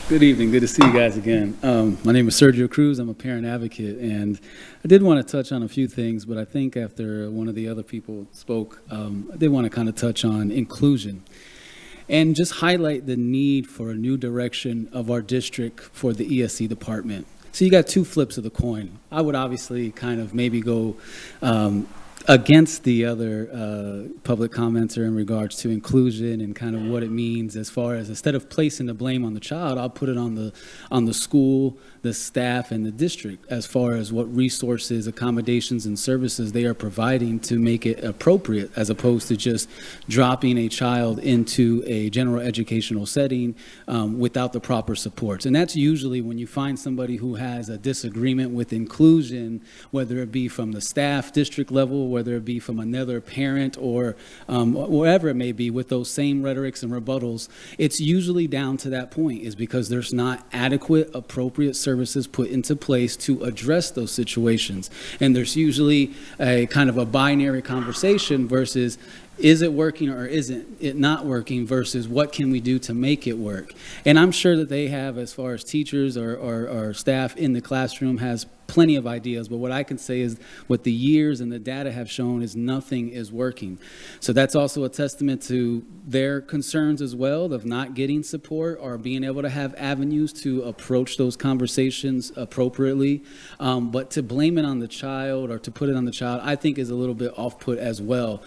Good evening. Good to see you guys again. My name is Sergio Cruz. I'm a parent advocate, and I did want to touch on a few things, but I think after one of the other people spoke, I did want to kind of touch on inclusion and just highlight the need for a new direction of our district for the ESC department. So you got two flips of the coin. I would obviously kind of maybe go against the other public commenter in regards to inclusion and kind of what it means as far as, instead of placing the blame on the child, I'll put it on the school, the staff, and the district as far as what resources, accommodations, and services they are providing to make it appropriate, as opposed to just dropping a child into a general educational setting without the proper supports. And that's usually when you find somebody who has a disagreement with inclusion, whether it be from the staff, district level, whether it be from another parent, or wherever it may be, with those same rhetorics and rebuttals, it's usually down to that point, is because there's not adequate, appropriate services put into place to address those situations. And there's usually a kind of a binary conversation versus, is it working or isn't it not working, versus what can we do to make it work? And I'm sure that they have, as far as teachers or staff in the classroom, has plenty of ideas, but what I can say is what the years and the data have shown is nothing is working. So that's also a testament to their concerns as well, of not getting support or being able to have avenues to approach those conversations appropriately. But to blame it on the child or to put it on the child, I think is a little bit off-put as well.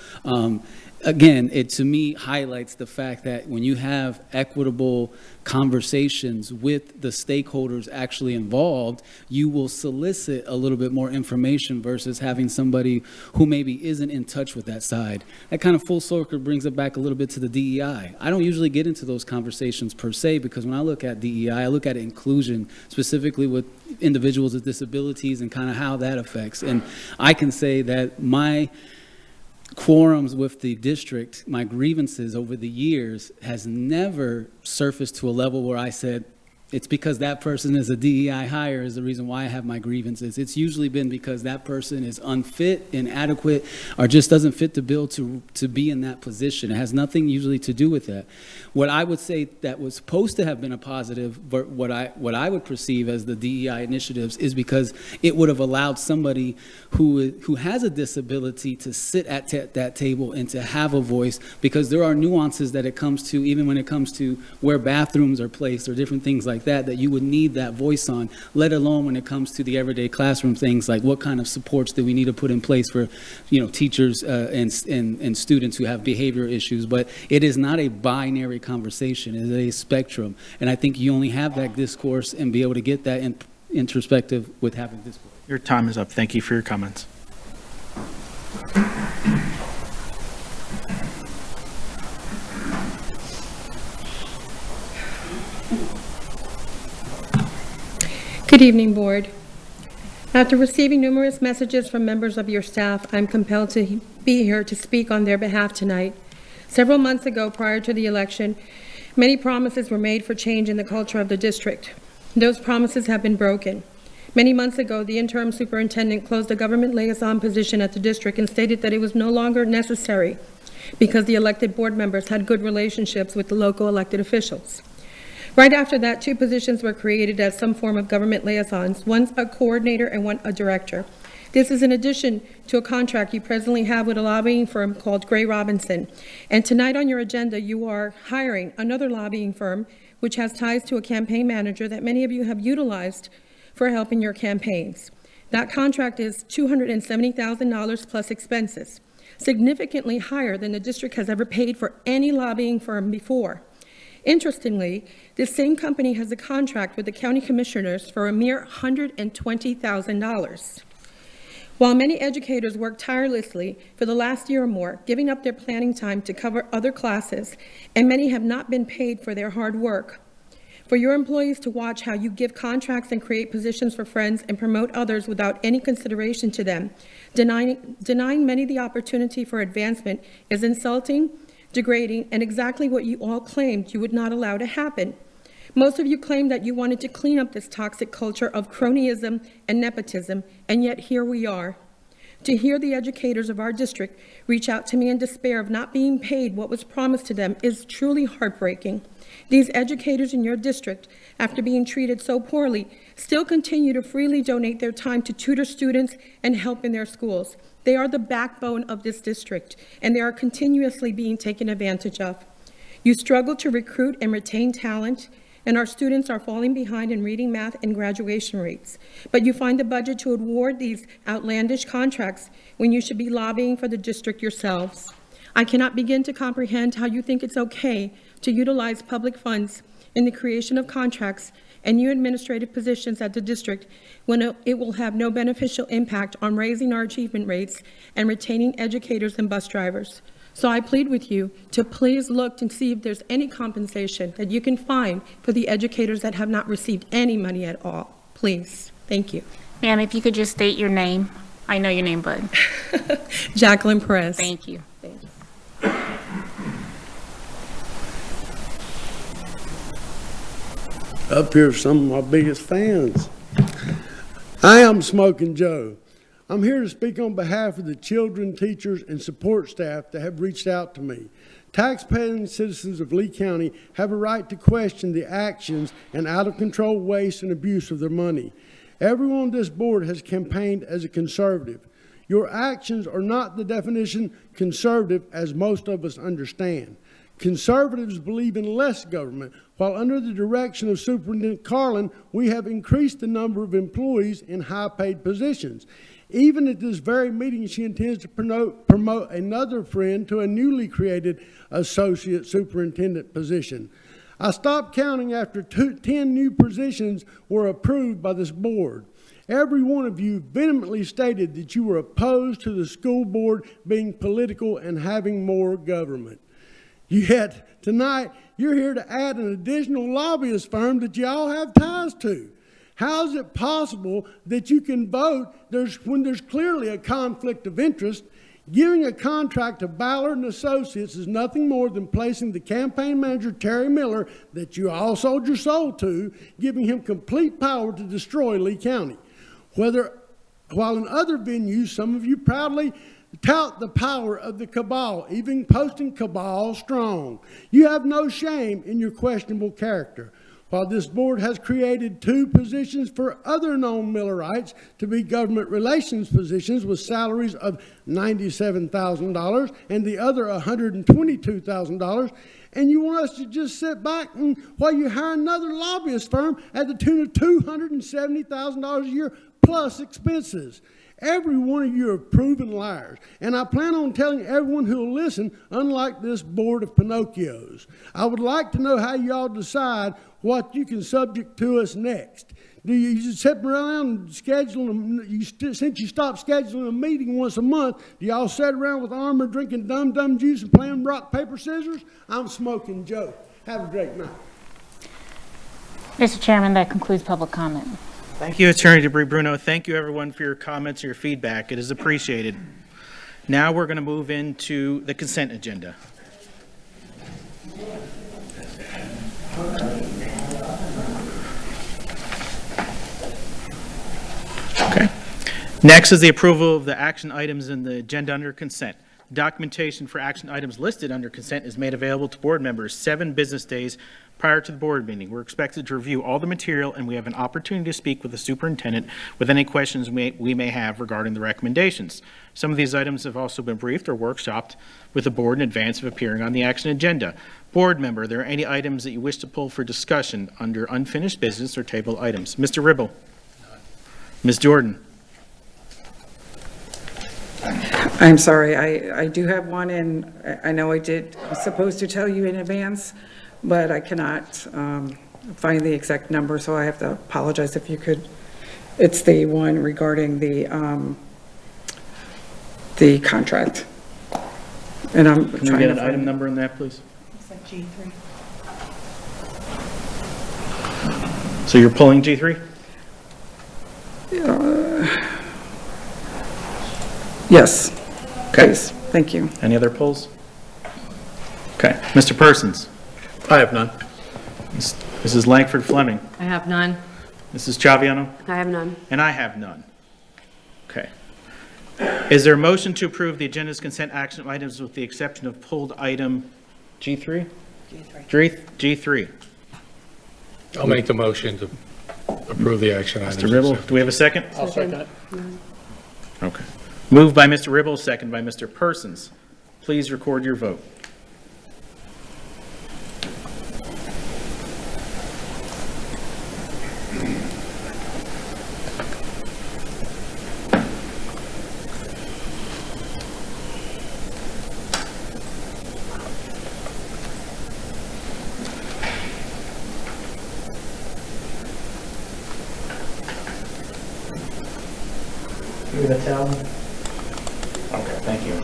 Again, it to me highlights the fact that when you have equitable conversations with the stakeholders actually involved, you will solicit a little bit more information versus having somebody who maybe isn't in touch with that side. That kind of full circle brings it back a little bit to the DEI. I don't usually get into those conversations per se, because when I look at DEI, I look at inclusion specifically with individuals with disabilities and kind of how that affects. And I can say that my quorums with the district, my grievances over the years, has never surfaced to a level where I said, it's because that person is a DEI hire is the reason why I have my grievances. It's usually been because that person is unfit, inadequate, or just doesn't fit the bill to be in that position. It has nothing usually to do with that. What I would say that was supposed to have been a positive, but what I would perceive as the DEI initiatives, is because it would have allowed somebody who has a disability to sit at that table and to have a voice, because there are nuances that it comes to, even when it comes to where bathrooms are placed or different things like that you would need that voice on, let alone when it comes to the everyday classroom things, like what kind of supports do we need to put in place for, teachers and students who have behavior issues. But it is not a binary conversation, it is a spectrum. And I think you only have that discourse and be able to get that in perspective with having discourse. Your time is up. Thank you for your comments. Good evening, Board. After receiving numerous messages from members of your staff, I'm compelled to be here to speak on their behalf tonight. Several months ago, prior to the election, many promises were made for change in the culture of the district. Those promises have been broken. Many months ago, the interim superintendent closed a government liaison position at the district and stated that it was no longer necessary because the elected board members had good relationships with the local elected officials. Right after that, 2 positions were created as some form of government liaisons, one a coordinator and one a director. This is in addition to a contract you presently have with a lobbying firm called Gray Robinson. And tonight on your agenda, you are hiring another lobbying firm which has ties to a campaign manager that many of you have utilized for help in your campaigns. That contract is $270,000 plus expenses, significantly higher than the district has ever paid for any lobbying firm before. Interestingly, this same company has a contract with the county commissioners for a mere $120,000. While many educators work tirelessly for the last year or more, giving up their planning time to cover other classes, and many have not been paid for their hard work, for your employees to watch how you give contracts and create positions for friends and promote others without any consideration to them, denying many the opportunity for advancement is insulting, degrading, and exactly what you all claimed you would not allow to happen. Most of you claimed that you wanted to clean up this toxic culture of cronyism and nepotism, and yet here we are. To hear the educators of our district reach out to me in despair of not being paid what was promised to them is truly heartbreaking. These educators in your district, after being treated so poorly, still continue to freely donate their time to tutor students and help in their schools. They are the backbone of this district, and they are continuously being taken advantage of. You struggle to recruit and retain talent, and our students are falling behind in reading, math, and graduation rates. But you find the budget to award these outlandish contracts when you should be lobbying for the district yourselves. I cannot begin to comprehend how you think it's okay to utilize public funds in the creation of contracts and new administrative positions at the district when it will have no beneficial impact on raising our achievement rates and retaining educators and bus drivers. So I plead with you to please look and see if there's any compensation that you can find for the educators that have not received any money at all. Please. Thank you. Ma'am, if you could just state your name. I know your name, but. Jacqueline Perez. Thank you. Thank you. Up here, some of my biggest fans. I am Smoking Joe. I'm here to speak on behalf of the children, teachers, and support staff that have reached out to me. Taxpaying citizens of Lee County have a right to question the actions and out-of-control waste and abuse of their money. Everyone on this board has campaigned as a conservative. Your actions are not the definition conservative as most of us understand. Conservatives believe in less government, while under the direction of Superintendent Carlin, we have increased the number of employees in high-paid positions. Even at this very meeting, she intends to promote another friend to a newly created associate superintendent position. I stopped counting after 10 new positions were approved by this board. Every one of you vehemently stated that you were opposed to the school board being political and having more government. Yet, tonight, you're here to add an additional lobbyist firm that you all have ties to. How is it possible that you can vote when there's clearly a conflict of interest? Giving a contract to Ballard and Associates is nothing more than placing the campaign manager, Terry Miller, that you all sold your soul to, giving him complete power to destroy Lee County. While in other venues, some of you proudly tout the power of the cabal, even posting cabal strong. You have no shame in your questionable character. While this board has created 2 positions for other known Millerites to be government relations positions with salaries of $97,000 and the other $122,000, and you want us to just sit back while you hire another lobbyist firm at the tune of $270,000 a year plus expenses. Every one of you are proven liars, and I plan on telling everyone who will listen, unlike this board of Pinocchios. I would like to know how y'all decide what you can subject to us next. Do you just sit around and schedule them? Since you stopped scheduling a meeting once a month, do y'all sit around with armor drinking dum-dum juice and playing rock, paper, scissors? I'm Smoking Joe. Have a great night. Mr. Chairman, that concludes public comment. Thank you, Attorney DeBrie Bruno. Thank you, everyone, for your comments and your feedback. It is appreciated. Now we're going to move into the consent agenda. Okay. Next is the approval of the action items in the agenda under consent. Documentation for action items listed under consent is made available to board members 7 business days prior to the board meeting. We're expected to review all the material, and we have an opportunity to speak with the superintendent with any questions we may have regarding the recommendations. Some of these items have also been briefed or workshopped with the board in advance of appearing on the action agenda. Board member, are there any items that you wish to pull for discussion under unfinished business or table items? Mr. Ribble? Ms. Jordan? I'm sorry, I do have one, and I know I was supposed to tell you in advance, but I cannot find the exact number, so I have to apologize if you could. It's the one regarding the contract. And I'm Can we trying get to an find item number in that, please? It's like G3. So you're pulling G3? Yes. Okay. Please. Thank you. Any other pulls? Okay. Mr. Persons? I have none. Mrs. Langford Fleming? I have none. Mrs. Chaviano? I have none. And I have none. Okay. Is there a motion to approve the agenda's consent action items with the exception of pulled item G3? G3. I'll make the motion to approve the action items. Mr. Ribble, do we have a second? I'll second it. Okay. Moved by Mr. Ribble, second by Mr. Persons. Please record your vote. Give it a tally. Okay, thank you.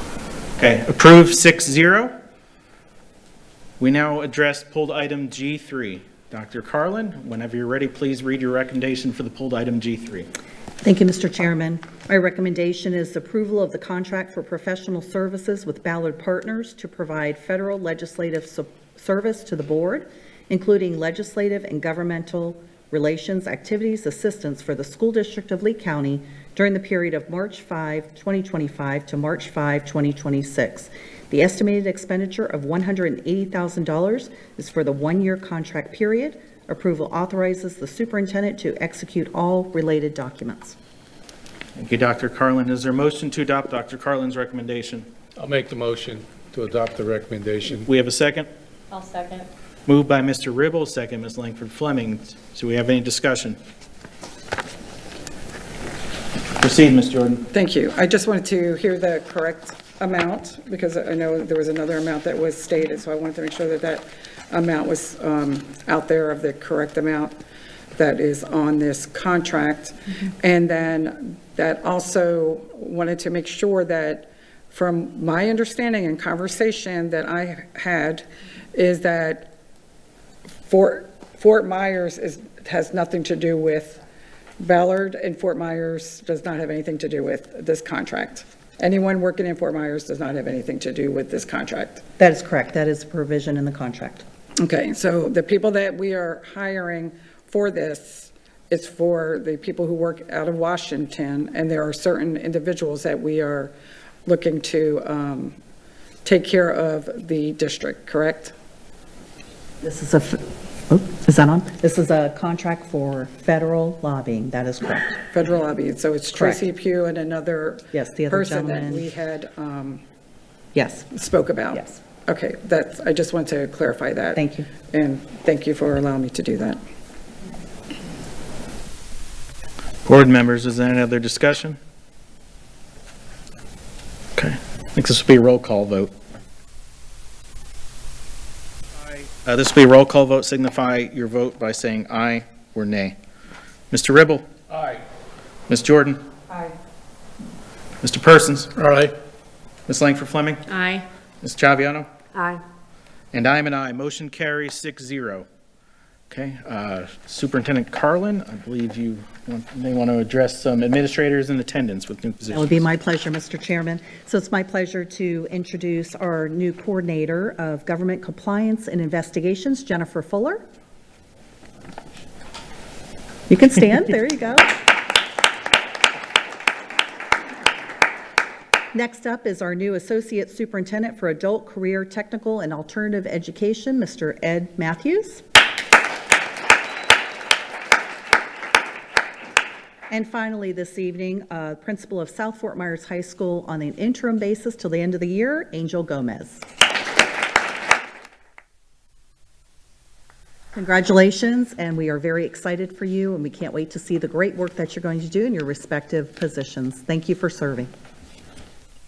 Okay, approved 6-0. We now address pulled item G3. Dr. Carlin, whenever you're ready, please read your recommendation for the pulled item G3. Thank you, Mr. Chairman. My recommendation is approval of the contract for professional services with Ballard Partners to provide federal legislative service to the board, including legislative and governmental relations activities assistance for the school district of Lee County during the period of March 5, 2025 to March 5, 2026. The estimated expenditure of $180,000 is for the one-year contract period. Approval authorizes the superintendent to execute all related documents. Thank you, Dr. Carlin. Is there a motion to adopt Dr. Carlin's recommendation? I'll make the motion to adopt the recommendation. We have a second? I'll second. Moved by Mr. Ribble, second Ms. Langford Fleming. Do we have any discussion? Proceed, Ms. Jordan. Thank you. I just wanted to hear the correct amount, because I know there was another amount that was stated, so I wanted to make sure that that amount was out there of the correct amount that is on this contract. And then that also wanted to make sure that, from my understanding and conversation that I had, is that Fort Myers has nothing to do with Ballard, and Fort Myers does not have anything to do with this contract. Anyone working in Fort Myers does not have anything to do with this contract. That is correct. That is a provision in the contract. Okay, so the people that we are hiring for this is for the people who work out of Washington, and there are certain individuals that we are looking to take care of the district, correct? This is is that on? This is a contract for federal lobbying. That is correct. Federal lobbying. So it's Correct. Tracy Pugh and another Yes, the other person that gentleman. we had Yes. spoke about. Yes. Okay, I just want to clarify that. Thank you. And thank you for allowing me to do that. Board members, is there any other discussion? Okay, I think this will be a roll call vote. This will be a roll call vote. Signify your vote by saying aye or nay. Mr. Ribble? Aye. Ms. Jordan? Aye. Mr. Persons? Aye. Ms. Langford Fleming? Aye. Ms. Chaviano? Aye. And I am an aye. Motion carries 6-0. Okay, Superintendent Carlin, I believe you may want to address some administrators in attendance with new positions. That would be my pleasure, Mr. Chairman. So it's my pleasure to introduce our new coordinator of government compliance and investigations, Jennifer Fuller. You can stand. There you go. Next up is our new Associate Superintendent for Adult Career Technical and Alternative Education, Mr. Ed Matthews. And finally, this evening, principal of South Fort Myers High School on an interim basis till the end of the year, Angel Gomez. Congratulations, and we are very excited for you, and we can't wait to see the great work that you're going to do in your respective positions. Thank you for serving.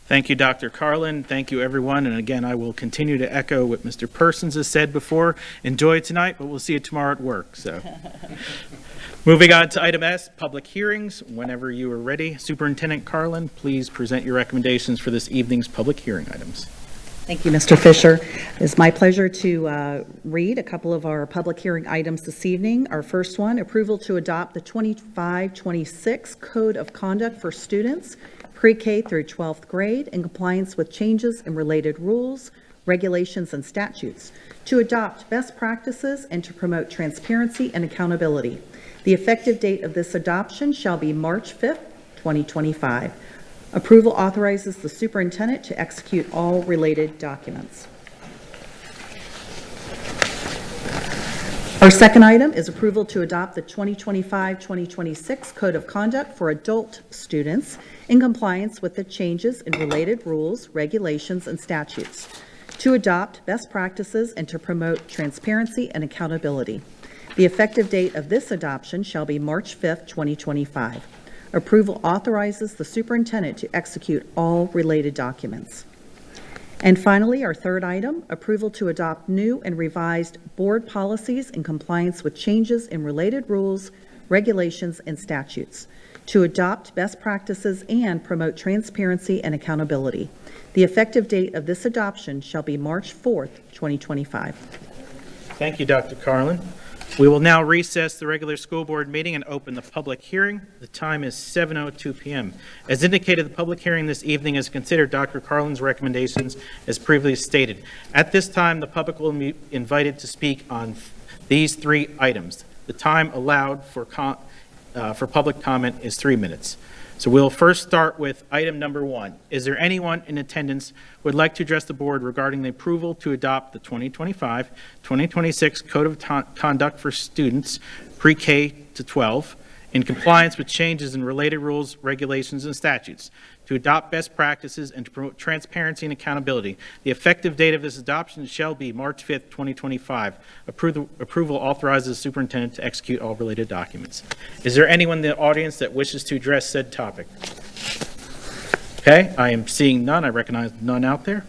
Thank you, Dr. Carlin. Thank you, everyone. And again, I will continue to echo what Mr. Persons has said before. Enjoy tonight, but we'll see you tomorrow at work. So, moving on to item S, public hearings. Whenever you are ready, Superintendent Carlin, please present your recommendations for this evening's public hearing items. Thank you, Mr. Fisher. It's my pleasure to read a couple of our public hearing items this evening. Our first one, approval to adopt the 25-26 Code of Conduct for Students, pre-K through 12th grade, in compliance with changes and related rules, regulations, and statutes, to adopt best practices and to promote transparency and accountability. The effective date of this adoption shall be March 5th, 2025. Approval authorizes the superintendent to execute all related documents. Our second item is approval to adopt the 2025-2026 Code of Conduct for adult students in compliance with the changes in related rules, regulations, and statutes, to adopt best practices and to promote transparency and accountability. The effective date of this adoption shall be March 5th, 2025. Approval authorizes the superintendent to execute all related documents. And finally, our third item, approval to adopt new and revised board policies in compliance with changes in related rules, regulations, and statutes, to adopt best practices and promote transparency and accountability. The effective date of this adoption shall be March 4th, 2025. Thank you, Dr. Carlin. We will now recess the regular school board meeting and open the public hearing. The time is 7:02 p.m. As indicated, the public hearing this evening is considered Dr. Carlin's recommendations as previously stated. At this time, the public will be invited to speak on these three items. The time allowed for public comment is 3 minutes. So we'll first start with item number 1. Is there anyone in attendance who would like to address the board regarding the approval to adopt the 2025-2026 Code of Conduct for Students pre-K to 12 in compliance with changes in related rules, regulations, and statutes, to adopt best practices and to promote transparency and accountability? The effective date of this adoption shall be March 5th, 2025. Approval authorizes the superintendent to execute all related documents. Is there anyone in the audience that wishes to address said topic? Okay, I am seeing none. I recognize none out there.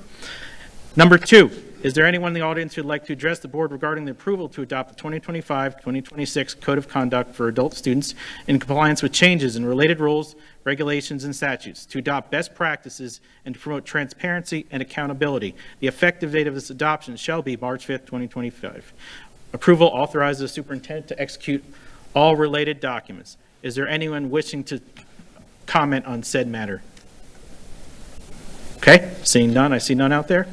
Number 2, is there anyone in the audience who would like to address the board regarding the approval to adopt the 2025-2026 Code of Conduct for adult students in compliance with changes in related rules, regulations, and statutes, to adopt best practices and to promote transparency and accountability? The effective date of this adoption shall be March 5th, 2025. Approval authorizes the superintendent to execute all related documents. Is there anyone wishing to comment on said matter? Okay, seeing none, I see none out there.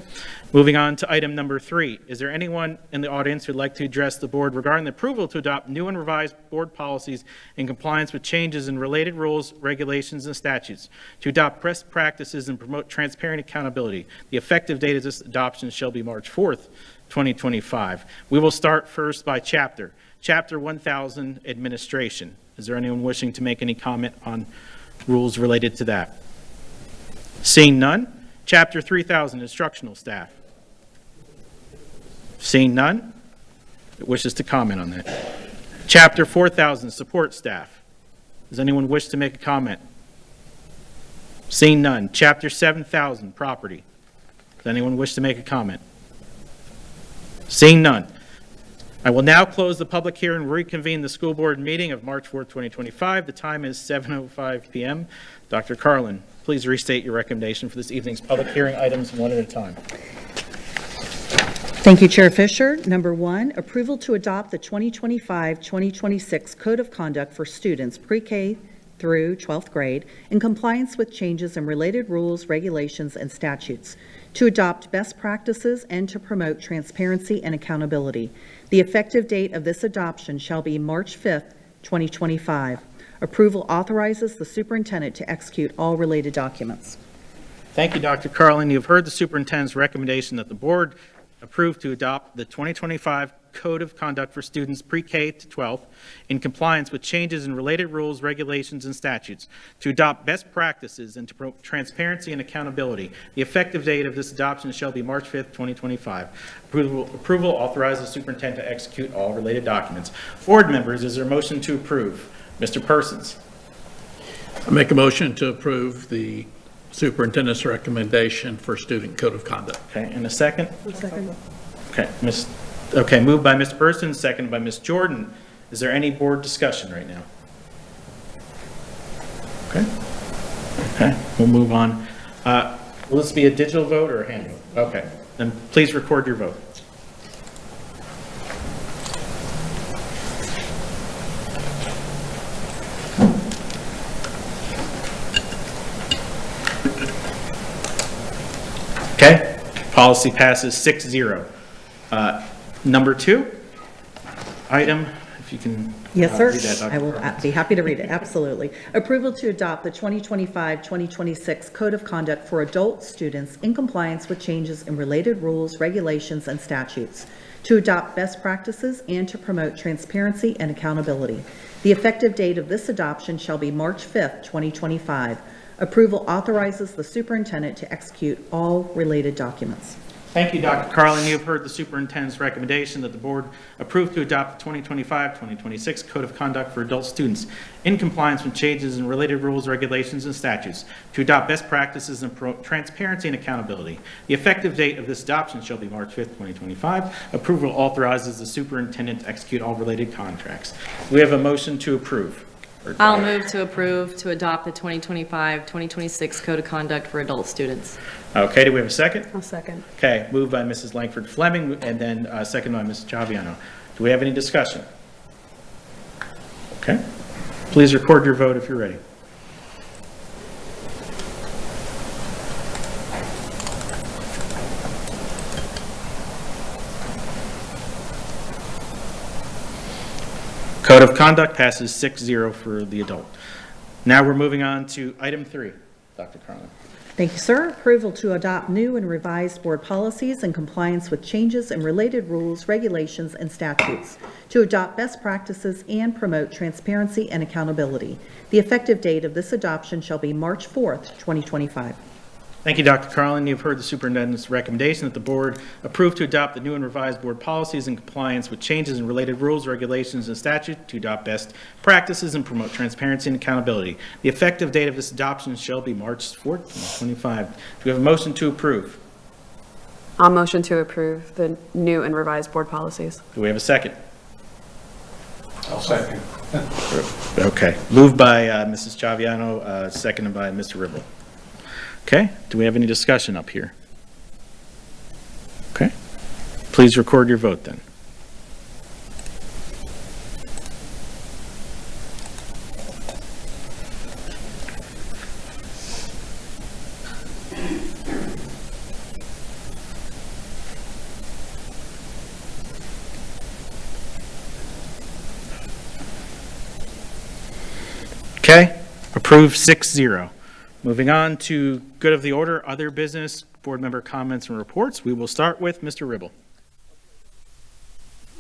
Moving on to item number 3. Is there anyone in the audience who would like to address the board regarding the approval to adopt new and revised board policies in compliance with changes in related rules, regulations, and statutes, to adopt best practices and promote transparent accountability? The effective date of this adoption shall be March 4th, 2025. We will start first by chapter. Chapter 1000, Administration. Is there anyone wishing to make any comment on rules related to that? Seeing none. Chapter 3000, Instructional Staff. Seeing none, that wishes to comment on that. Chapter 4000, Support Staff. Does anyone wish to make a comment? Seeing none. Chapter 7000, Property. Does anyone wish to make a comment? Seeing none. I will now close the public hearing and reconvene the school board meeting of March 4th, 2025. The time is 7:05 p.m. Dr. Carlin, please restate your recommendation for this evening's public hearing items one at a time. Thank you, Chair Fisher. Number 1, approval to adopt the 2025-2026 Code of Conduct for Students pre-K through 12th grade in compliance with changes in related rules, regulations, and statutes, to adopt best practices and to promote transparency and accountability. The effective date of this adoption shall be March 5th, 2025. Approval authorizes the superintendent to execute all related documents. Thank you, Dr. Carlin. You have heard the superintendent's recommendation that the board approve to adopt the code of conduct for students pre-K to 12 in compliance with changes in related rules, regulations, and statutes, to adopt best practices and to promote transparency and accountability. The effective date of this adoption shall be March 5th, 2025. Approval authorizes the superintendent to execute all related documents. Board members, is there a motion to approve? Mr. Persons. I make a motion to approve the superintendent's recommendation for student code of conduct. Okay, and a second? Second. Okay, moved by Mr. Persons, seconded by Ms. Jordan. Is there any board discussion right now? Okay, we'll move on. Will this be a digital vote or a hand vote? Okay, then please record your vote. Okay, policy passes 6-0. Number 2, item, if you can. Yes, sir. Read that, Dr. I will Carlin. be happy to read it, absolutely. Approval to adopt the 2025-2026 Code of Conduct for Adult Students in compliance with changes in related rules, regulations, and statutes, to adopt best practices and to promote transparency and accountability. The effective date of this adoption shall be March 5th, 2025. Approval authorizes the superintendent to execute all related documents. Thank you, Dr. Carlin. You have heard the superintendent's recommendation that the board approve to adopt the 2025-2026 Code of Conduct for Adult Students in compliance with changes in related rules, regulations, and statutes, to adopt best practices and promote transparency and accountability. The effective date of this adoption shall be March 5th, 2025. Approval authorizes the superintendent to execute all related contracts. We have a motion to approve. I'll move to approve to adopt the 2025-2026 Code of Conduct for Adult Students. Okay, do we have a second? I'll second. Okay, moved by Mrs. Langford Fleming and then second by Mrs. Chaviano. Do we have any discussion? Okay, please record your vote if you're ready. Code of Conduct passes 6-0 for the adult. Now we're moving on to item 3, Dr. Carlin. Thank you, sir. Approval to adopt new and revised board policies in compliance with changes in related rules, regulations, and statutes, to adopt best practices and promote transparency and accountability. The effective date of this adoption shall be March 4th, 2025. Thank you, Dr. Carlin. You've heard the superintendent's recommendation that the board approve to adopt the new and revised board policies in compliance with changes in related rules, regulations, and statutes, to adopt best practices and promote transparency and accountability. The effective date of this adoption shall be March 4th, 2025. Do we have a motion to approve? I'll motion to approve the new and revised board policies. Do we have a second? I'll second. Okay. Moved by Mrs. Chaviano, seconded by Mr. Ribble. Okay, do we have any discussion up here? Okay, please record your vote then. Okay, approved 6-0. Moving on to good of the order, other business, board member comments and reports. We will start with Mr. Ribble.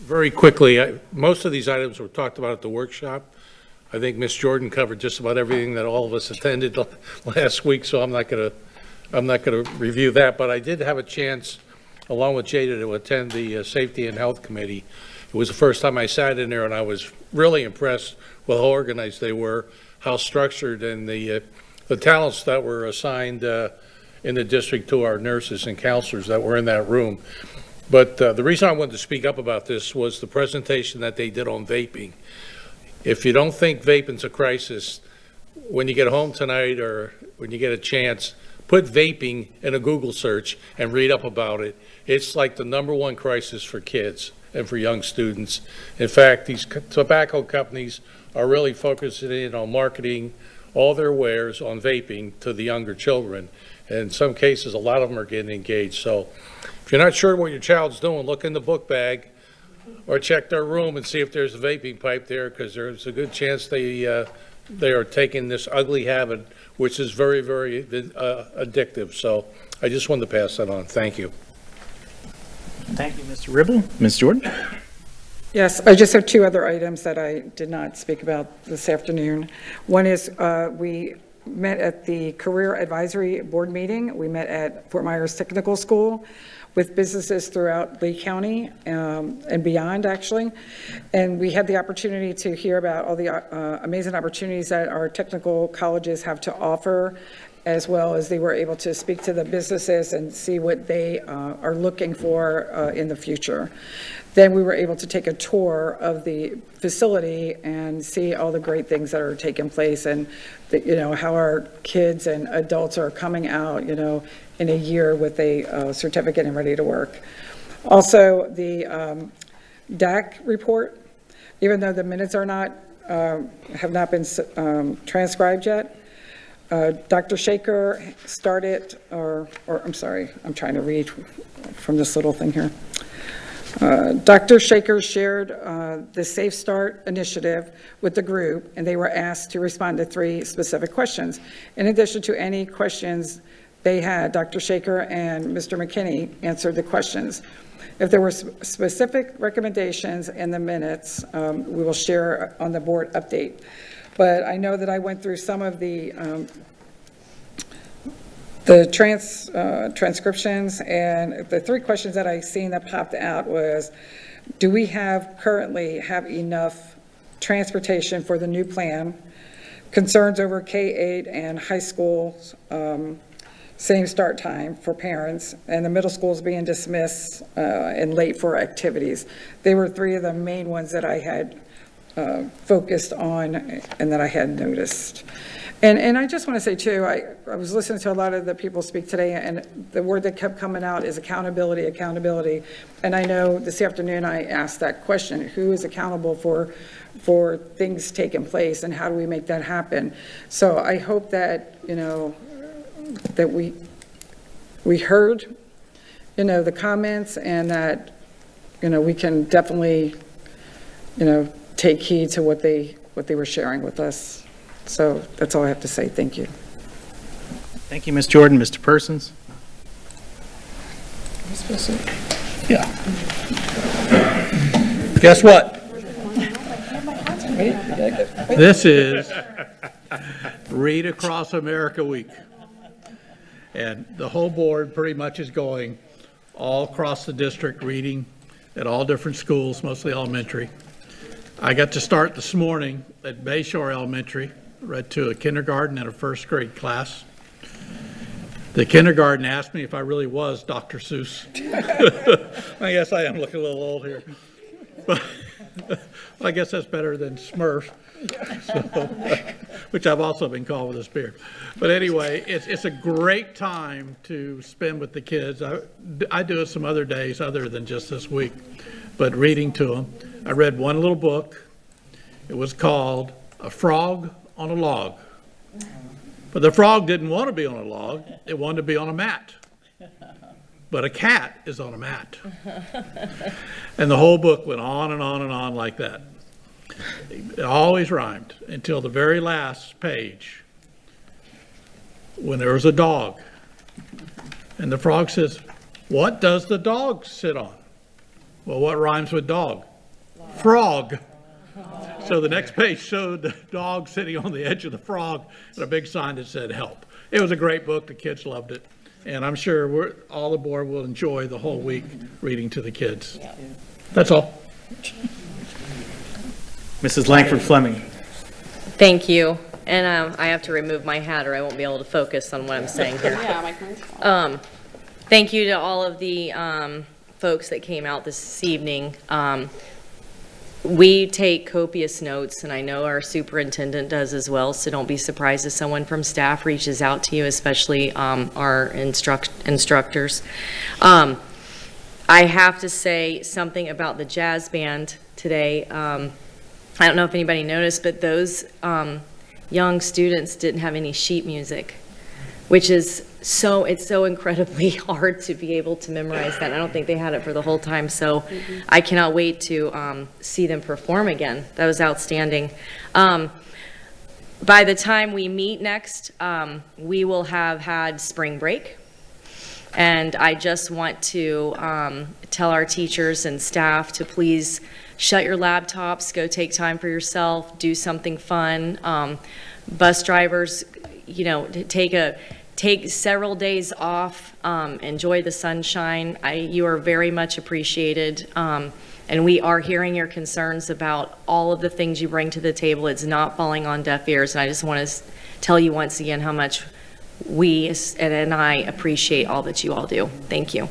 Very quickly, most of these items were talked about at the workshop. I think Ms. Jordan covered just about everything that all of us attended last week, so I'm not going to review that. But I did have a chance, along with Jada, to attend the Safety and Health Committee. It was the first time I sat in there, and I was really impressed with how organized they were, how structured, and the talents that were assigned in the district to our nurses and counselors that were in that room. But the reason I wanted to speak up about this was the presentation that they did on vaping. If you don't think vaping's a crisis, when you get home tonight or when you get a chance, put vaping in a Google search and read up about it. It's like the #1 crisis for kids and for young students. In fact, these tobacco companies are really focusing in on marketing all their wares on vaping to the younger children. And in some cases, a lot of them are getting engaged. So if you're not sure what your child's doing, look in the book bag or check their room and see if there's a vaping pipe there, because there's a good chance they are taking this ugly habit, which is very, very addictive. So I just wanted to pass that on. Thank you. Thank you, Mr. Ribble. Ms. Jordan? Yes, I just have two other items that I did not speak about this afternoon. One is we met at the Career Advisory Board meeting. We met at Fort Myers Technical School with businesses throughout Lee County and beyond, actually. And we had the opportunity to hear about all the amazing opportunities that our technical colleges have to offer, as well as they were able to speak to the businesses and see what they are looking for in the future. Then we were able to take a tour of the facility and see all the great things that are taking place, and how our kids and adults are coming out, in a year with a certificate and ready to work. Also, the DAC report, even though the minutes are not, have not been transcribed yet, Dr. Shaker started, I'm sorry, I'm trying to read from this little thing here. Dr. Shaker shared the Safe Start initiative with the group, and they were asked to respond to 3 specific questions. In addition to any questions they had, Dr. Shaker and Mr. McKinney answered the questions. If there were specific recommendations in the minutes, we will share on the board update. But I know that I went through some of the transcriptions, and the 3 questions that I seen that popped out was, do we currently have enough transportation for the new plan? Concerns over K-8 and high school same start time for parents, and the middle schools being dismissed and late for activities. They were 3 of the main ones that I had focused on and that I had noticed. And I just want to say too, I was listening to a lot of the people speak today, and the word that kept coming out is accountability, accountability. And I know this afternoon I asked that question, who is accountable for things taking place, and how do we make that happen? So I hope that, that we heard, the comments, and that, we can definitely, take heed to what they were sharing with us. So that's all I have to say. Thank you. Thank you, Ms. Jordan. Mr. Persons? Yeah. Guess what? This is Read Across America Week. And the whole board pretty much is going all across the district, reading at all different schools, mostly elementary. I got to start this morning at Bayshore Elementary, read to a kindergarten and a first grade class. The kindergarten asked me if I really was Dr. Seuss. I guess I am looking a little old here. But I guess that's better than Smurf, which I've also been called with this beard. But anyway, it's a great time to spend with the kids. I do it some other days other than just this week, but reading to them. I read one little book. It was called A Frog on a Log. But the frog didn't want to be on a log. It wanted to be on a mat. But a cat is on a mat. And the whole book went on and on and on like that. It always rhymed until the very last page when there was a dog. And the frog says, "What does the dog sit on?" Well, what rhymes with dog? Frog. So the next page showed the dog sitting on the edge of the frog and a big sign that said help. It was a great book. The kids loved it. And I'm sure all the board will enjoy the whole week reading to the kids. That's all. Mrs. Langford Fleming. Thank you. And I have to remove my hat or I won't be able to focus on what I'm saying here. Thank you to all of the folks that came out this evening. We take copious notes, and I know our superintendent does as well, so don't be surprised if someone from staff reaches out to you, especially our instructors. I have to say something about the jazz band today. I don't know if anybody noticed, but those young students didn't have any sheet music, which is it's so incredibly hard to be able to memorize that. I don't think they had it for the whole time, so I cannot wait to see them perform again. That was outstanding. By the time we meet next, we will have had spring break, and I just want to tell our teachers and staff to please shut your laptops, go take time for yourself, do something fun. Bus drivers, you know, take several days off, enjoy the sunshine. You are very much appreciated. And we are hearing your concerns about all of the things you bring to the table. It's not falling on deaf ears. And I just want to tell you once again how much we and I appreciate all that you all do. Thank you.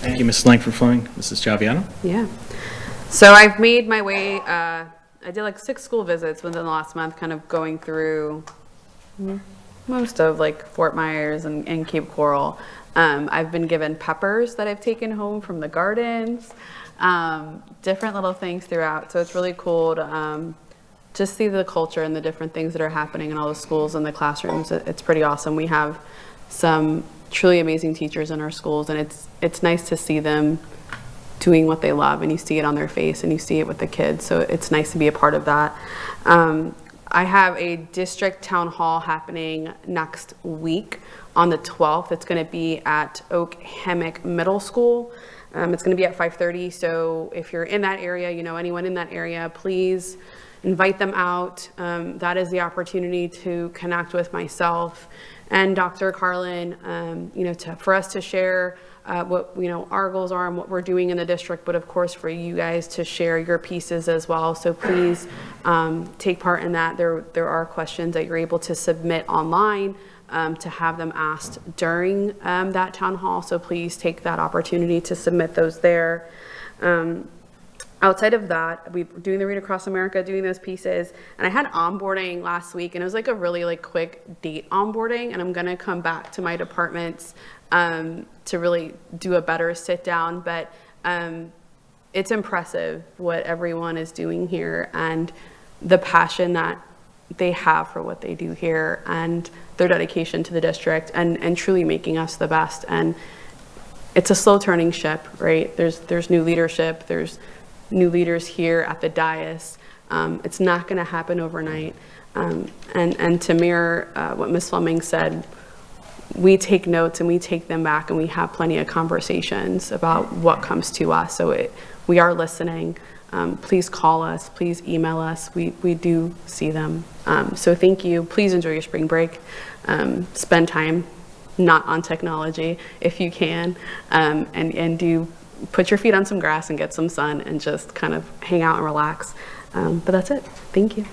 Thank you, Mrs. Langford-Fleming. Mrs. Chaviano? Yeah. So I've made my way, I did like 6 school visits within the last month, kind of going through most of like Fort Myers and Cape Coral. I've been given peppers that I've taken home from the gardens, different little things throughout. So it's really cool to just see the culture and the different things that are happening in all the schools and the classrooms. It's pretty awesome. We have some truly amazing teachers in our schools, and it's nice to see them doing what they love, and you see it on their face and you see it with the kids. So it's nice to be a part of that. I have a district town hall happening next week on the 12th. It's going to be at Oak Hammock Middle School. It's going to be at 5:30. So if you're in that area, you know anyone in that area, please invite them out. That is the opportunity to connect with myself and Dr. Carlin, you know, for us to share what, you know, our goals are and what we're doing in the district, but of course for you guys to share your pieces as well. So please take part in that. There are questions that you're able to submit online to have them asked during that town hall. So please take that opportunity to submit those there. Outside of that, we're doing the Read Across America, doing those pieces. And I had onboarding last week, and it was like a really like quick date onboarding. And I'm gonna come back to my departments to really do a better sit down. But it's impressive what everyone is doing here and the passion that they have for what they do here and their dedication to the district and truly making us the best. And it's a slow turning ship, right? There's new leadership, there's new leaders here at the dais. It's not going to happen overnight. And to mirror what Ms. Fleming said, we take notes and we take them back and we have plenty of conversations about what comes to us. So we are listening. Please call us, please email us. We do see them. So thank you. Please enjoy your spring break. Spend time not on technology if you can, and do put your feet on some grass and get some sun and just kind of hang out and relax. But that's it. Thank you.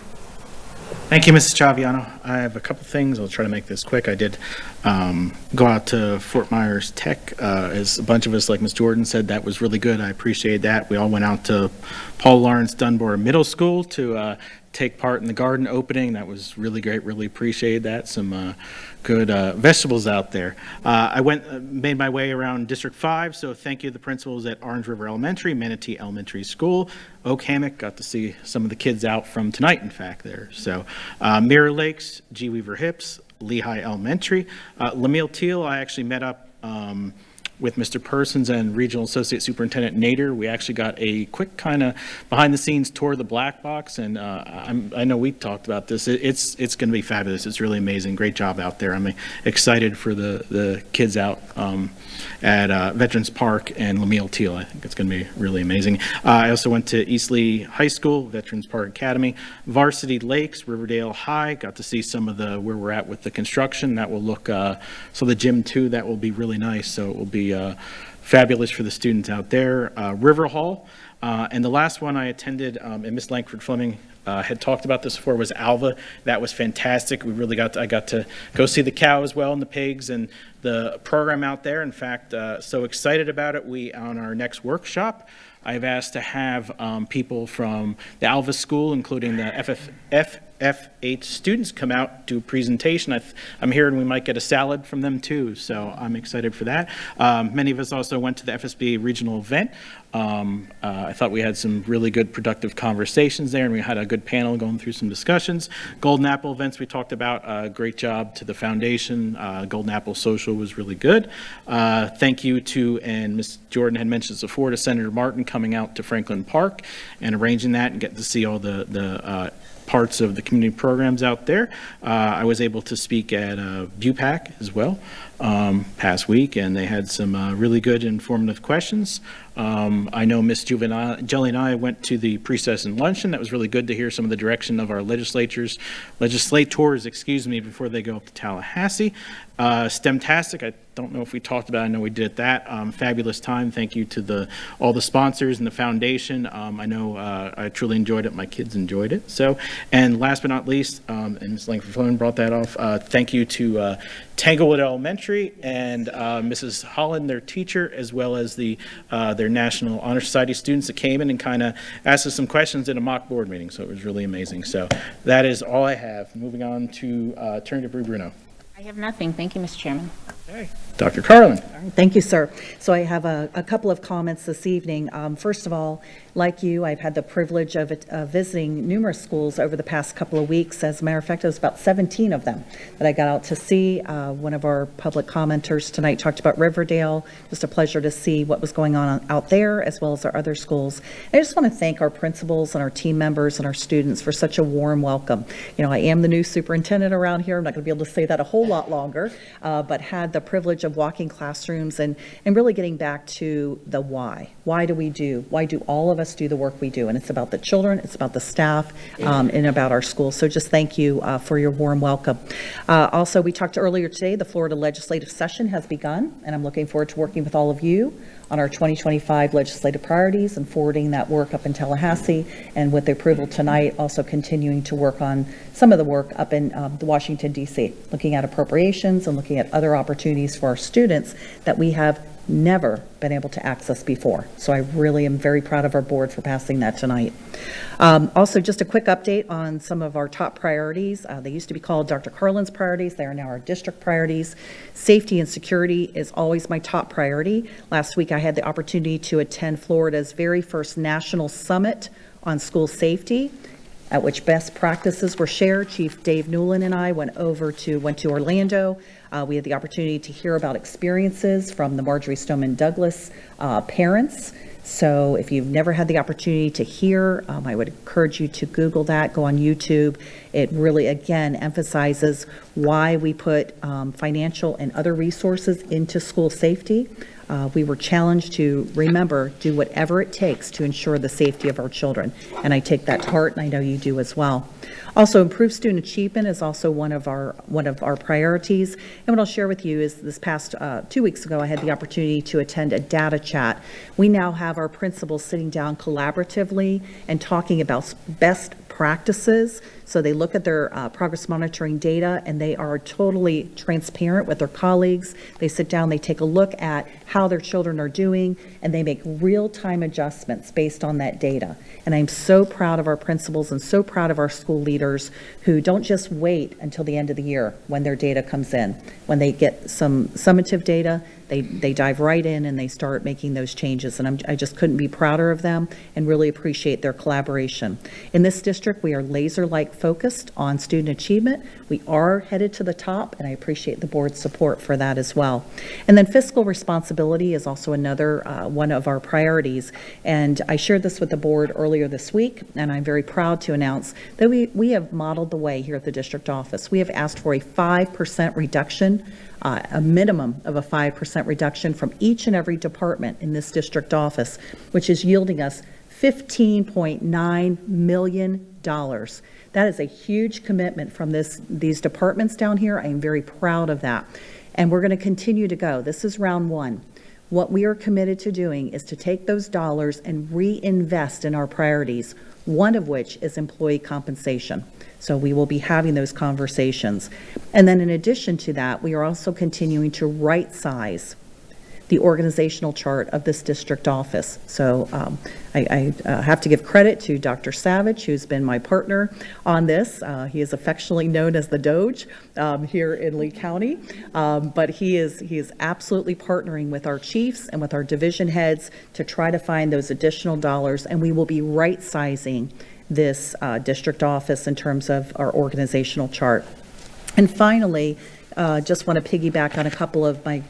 Thank you, Mrs. Chaviano. I have a couple things. I'll try to make this quick. I did go out to Fort Myers Tech. As a bunch of us, like Ms. Jordan said, that was really good. I appreciate that. We all went out to Paul Lawrence Dunbar Middle School to take part in the garden opening. That was really great. Really appreciated that. Some good vegetables out there. I made my way around District 5, so thank you to the principals at Orange River Elementary, Manatee Elementary School, Oak Hammock. Got to see some of the kids out from tonight, in fact, there. So Mirror Lakes, G. Weaver Hips, Lehigh Elementary. Lemuel Teal, I actually met up with Mr. Persons and Regional Associate Superintendent Nader. We actually got a quick kind of behind-the-scenes tour of the black box, and I know we talked about this. It's going to be fabulous. It's really amazing. Great job out there. I'm excited for the kids out at Veterans Park and Lemuel Teal. I think it's going to be really amazing. I also went to Eastleigh High School, Veterans Park Academy, Varsity Lakes, Riverdale High. Got to see some of where we're at with the construction. That will look, so the gym too, that will be really nice. So it will be fabulous for the students out there. River Hall, and the last one I attended, and Ms. Langford-Fleming had talked about this before, was Alva. That was fantastic. We really I got to go see the cow as well and the pigs and the program out there. In fact, so excited about it. On our next workshop, I've asked to have people from the Alva School, including the FF8 students, come out, do a presentation. I'm hearing we might get a salad from them too, so I'm excited for that. Many of us also went to the FSB regional event. I thought we had some really good productive conversations there, and we had a good panel going through some discussions. Golden Apple events we talked about, great job to the foundation. Golden Apple Social was really good. Thank you to, and Ms. Jordan had mentioned this before, to Senator Martin coming out to Franklin Park and arranging that and getting to see all the parts of the community programs out there. I was able to speak at ViewPAC as well past week, and they had some really good informative questions. I know Ms. Jelly and I went to the pre-session luncheon. That was really good to hear some of the direction of our legislators, before they go up to Tallahassee. STEMtastic, I don't know if we talked about it. I know we did that. Fabulous time. Thank you to all the sponsors and the foundation. I know I truly enjoyed it. My kids enjoyed it. So, and last but not least, and Ms. Langford brought that off, thank you to Tanglewood Elementary and Mrs. Holland, their teacher, as well as their National Honor Society students that came in and kind of asked us some questions in a mock board meeting. So it was really amazing. So that is all I have. Moving on to turn to Bruno. I have nothing. Thank you, Mr. Chairman. Okay. Dr. Carlin. Thank you, sir. So I have a couple of comments this evening. First of all, like you, I've had the privilege of visiting numerous schools over the past couple of weeks. As a matter of fact, it was about 17 of them that I got out to see. One of our public commenters tonight talked about Riverdale. Just a pleasure to see what was going on out there, as well as our other schools. I just want to thank our principals and our team members and our students for such a warm welcome. You know, I am the new superintendent around here. I'm not going to be able to say that a whole lot longer, but had the privilege of walking classrooms and really getting back to the why. Why do all of us do the work we do? And it's about the children, it's about the staff, and about our schools. So just thank you for your warm welcome. Also, we talked earlier today, the Florida legislative session has begun, and I'm looking forward to working with all of you on our 2025 legislative priorities and forwarding that work up in Tallahassee, and with the approval tonight, also continuing to work on some of the work up in the Washington, D.C., looking at appropriations and looking at other opportunities for our students that we have never been able to access before. So I really am very proud of our board for passing that tonight. Also, just a quick update on some of our top priorities. They used to be called Dr. Carlin's priorities. They are now our district priorities. Safety and security is always my top priority. Last week, I had the opportunity to attend Florida's very first national summit on school safety, at which best practices were shared. Chief Dave Newland and I went to Orlando. We had the opportunity to hear about experiences from the Marjorie Stoneman Douglas parents. So if you've never had the opportunity to hear, I would encourage you to Google that, go on YouTube. It really, again, emphasizes why we put financial and other resources into school safety. We were challenged to remember, do whatever it takes to ensure the safety of our children. And I take that to heart, and I know you do as well. Also, improved student achievement is also one of our priorities. And what I'll share with you is this past 2 weeks ago, I had the opportunity to attend a data chat. We now have our principals sitting down collaboratively and talking about best practices. So they look at their progress monitoring data, and they are totally transparent with their colleagues. They sit down, they take a look at how their children are doing, and they make real-time adjustments based on that data. And I'm so proud of our principals and so proud of our school leaders who don't just wait until the end of the year when their data comes in. When they get some summative data, they dive right in and they start making those changes. And I just couldn't be prouder of them and really appreciate their collaboration. In this district, we are laser-like focused on student achievement. We are headed to the top, and I appreciate the board's support for that as well. And then fiscal responsibility is also another one of our priorities. And I shared this with the board earlier this week, and I'm very proud to announce that we have modeled the way here at the district office. We have asked for a 5% reduction, a minimum of a 5% reduction from each and every department in this district office, which is yielding us $15.9 million. That is a huge commitment from these departments down here. I am very proud of that. And we're going to continue to go. This is round one. What we are committed to doing is to take those dollars and reinvest in our priorities, one of which is employee compensation. So we will be having those conversations. And then in addition to that, we are also continuing to right-size the organizational chart of this district office. So I have to give credit to Dr. Savage, who's been my partner on this. He is affectionately known as the Doge here in Lee County, but he is absolutely partnering with our chiefs and with our division heads to try to find those additional dollars, and we will be right-sizing this district office in terms of our organizational chart. And finally, just want to piggyback on a couple of my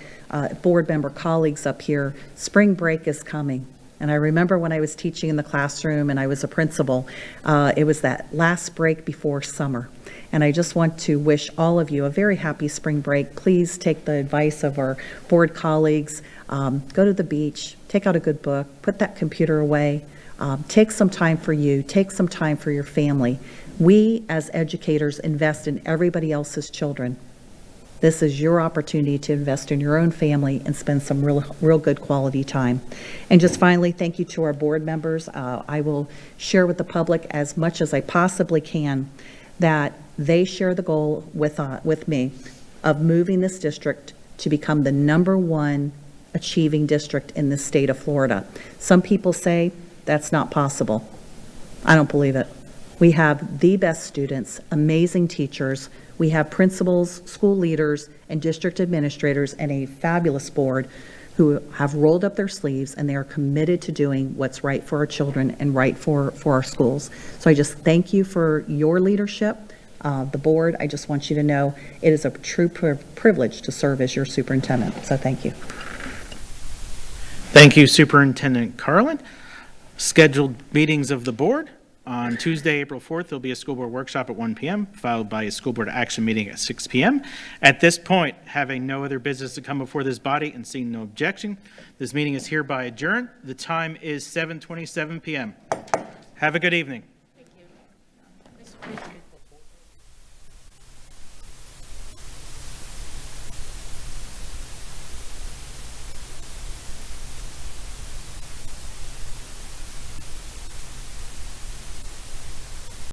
board member colleagues up here. Spring break is coming. And I remember when I was teaching in the classroom and I was a principal, it was that last break before summer. And I just want to wish all of you a very happy spring break. Please take the advice of our board colleagues. Go to the beach, take out a good book, put that computer away, take some time for you, take some time for your family. We, as educators, invest in everybody else's children. This is your opportunity to invest in your own family and spend some real good quality time. And just finally, thank you to our board members. I will share with the public as much as I possibly can that they share the goal with me of moving this district to become the #1 achieving district in the state of Florida. Some people say that's not possible. I don't believe it. We have the best students, amazing teachers. We have principals, school leaders, and district administrators, and a fabulous board who have rolled up their sleeves, and they are committed to doing what's right for our children and right for our schools. So I just thank you for your leadership. The board, I just want you to know it is a true privilege to serve as your superintendent. So thank you. Thank you, Superintendent Carlin. Scheduled meetings of the board. On Tuesday, April 4th, there'll be a school board workshop at 1 p.m., followed by a school board action meeting at 6 p.m. At this point, having no other business to come before this body and seeing no objection, this meeting is hereby adjourned. The time is 7:27 p.m. Have a good evening.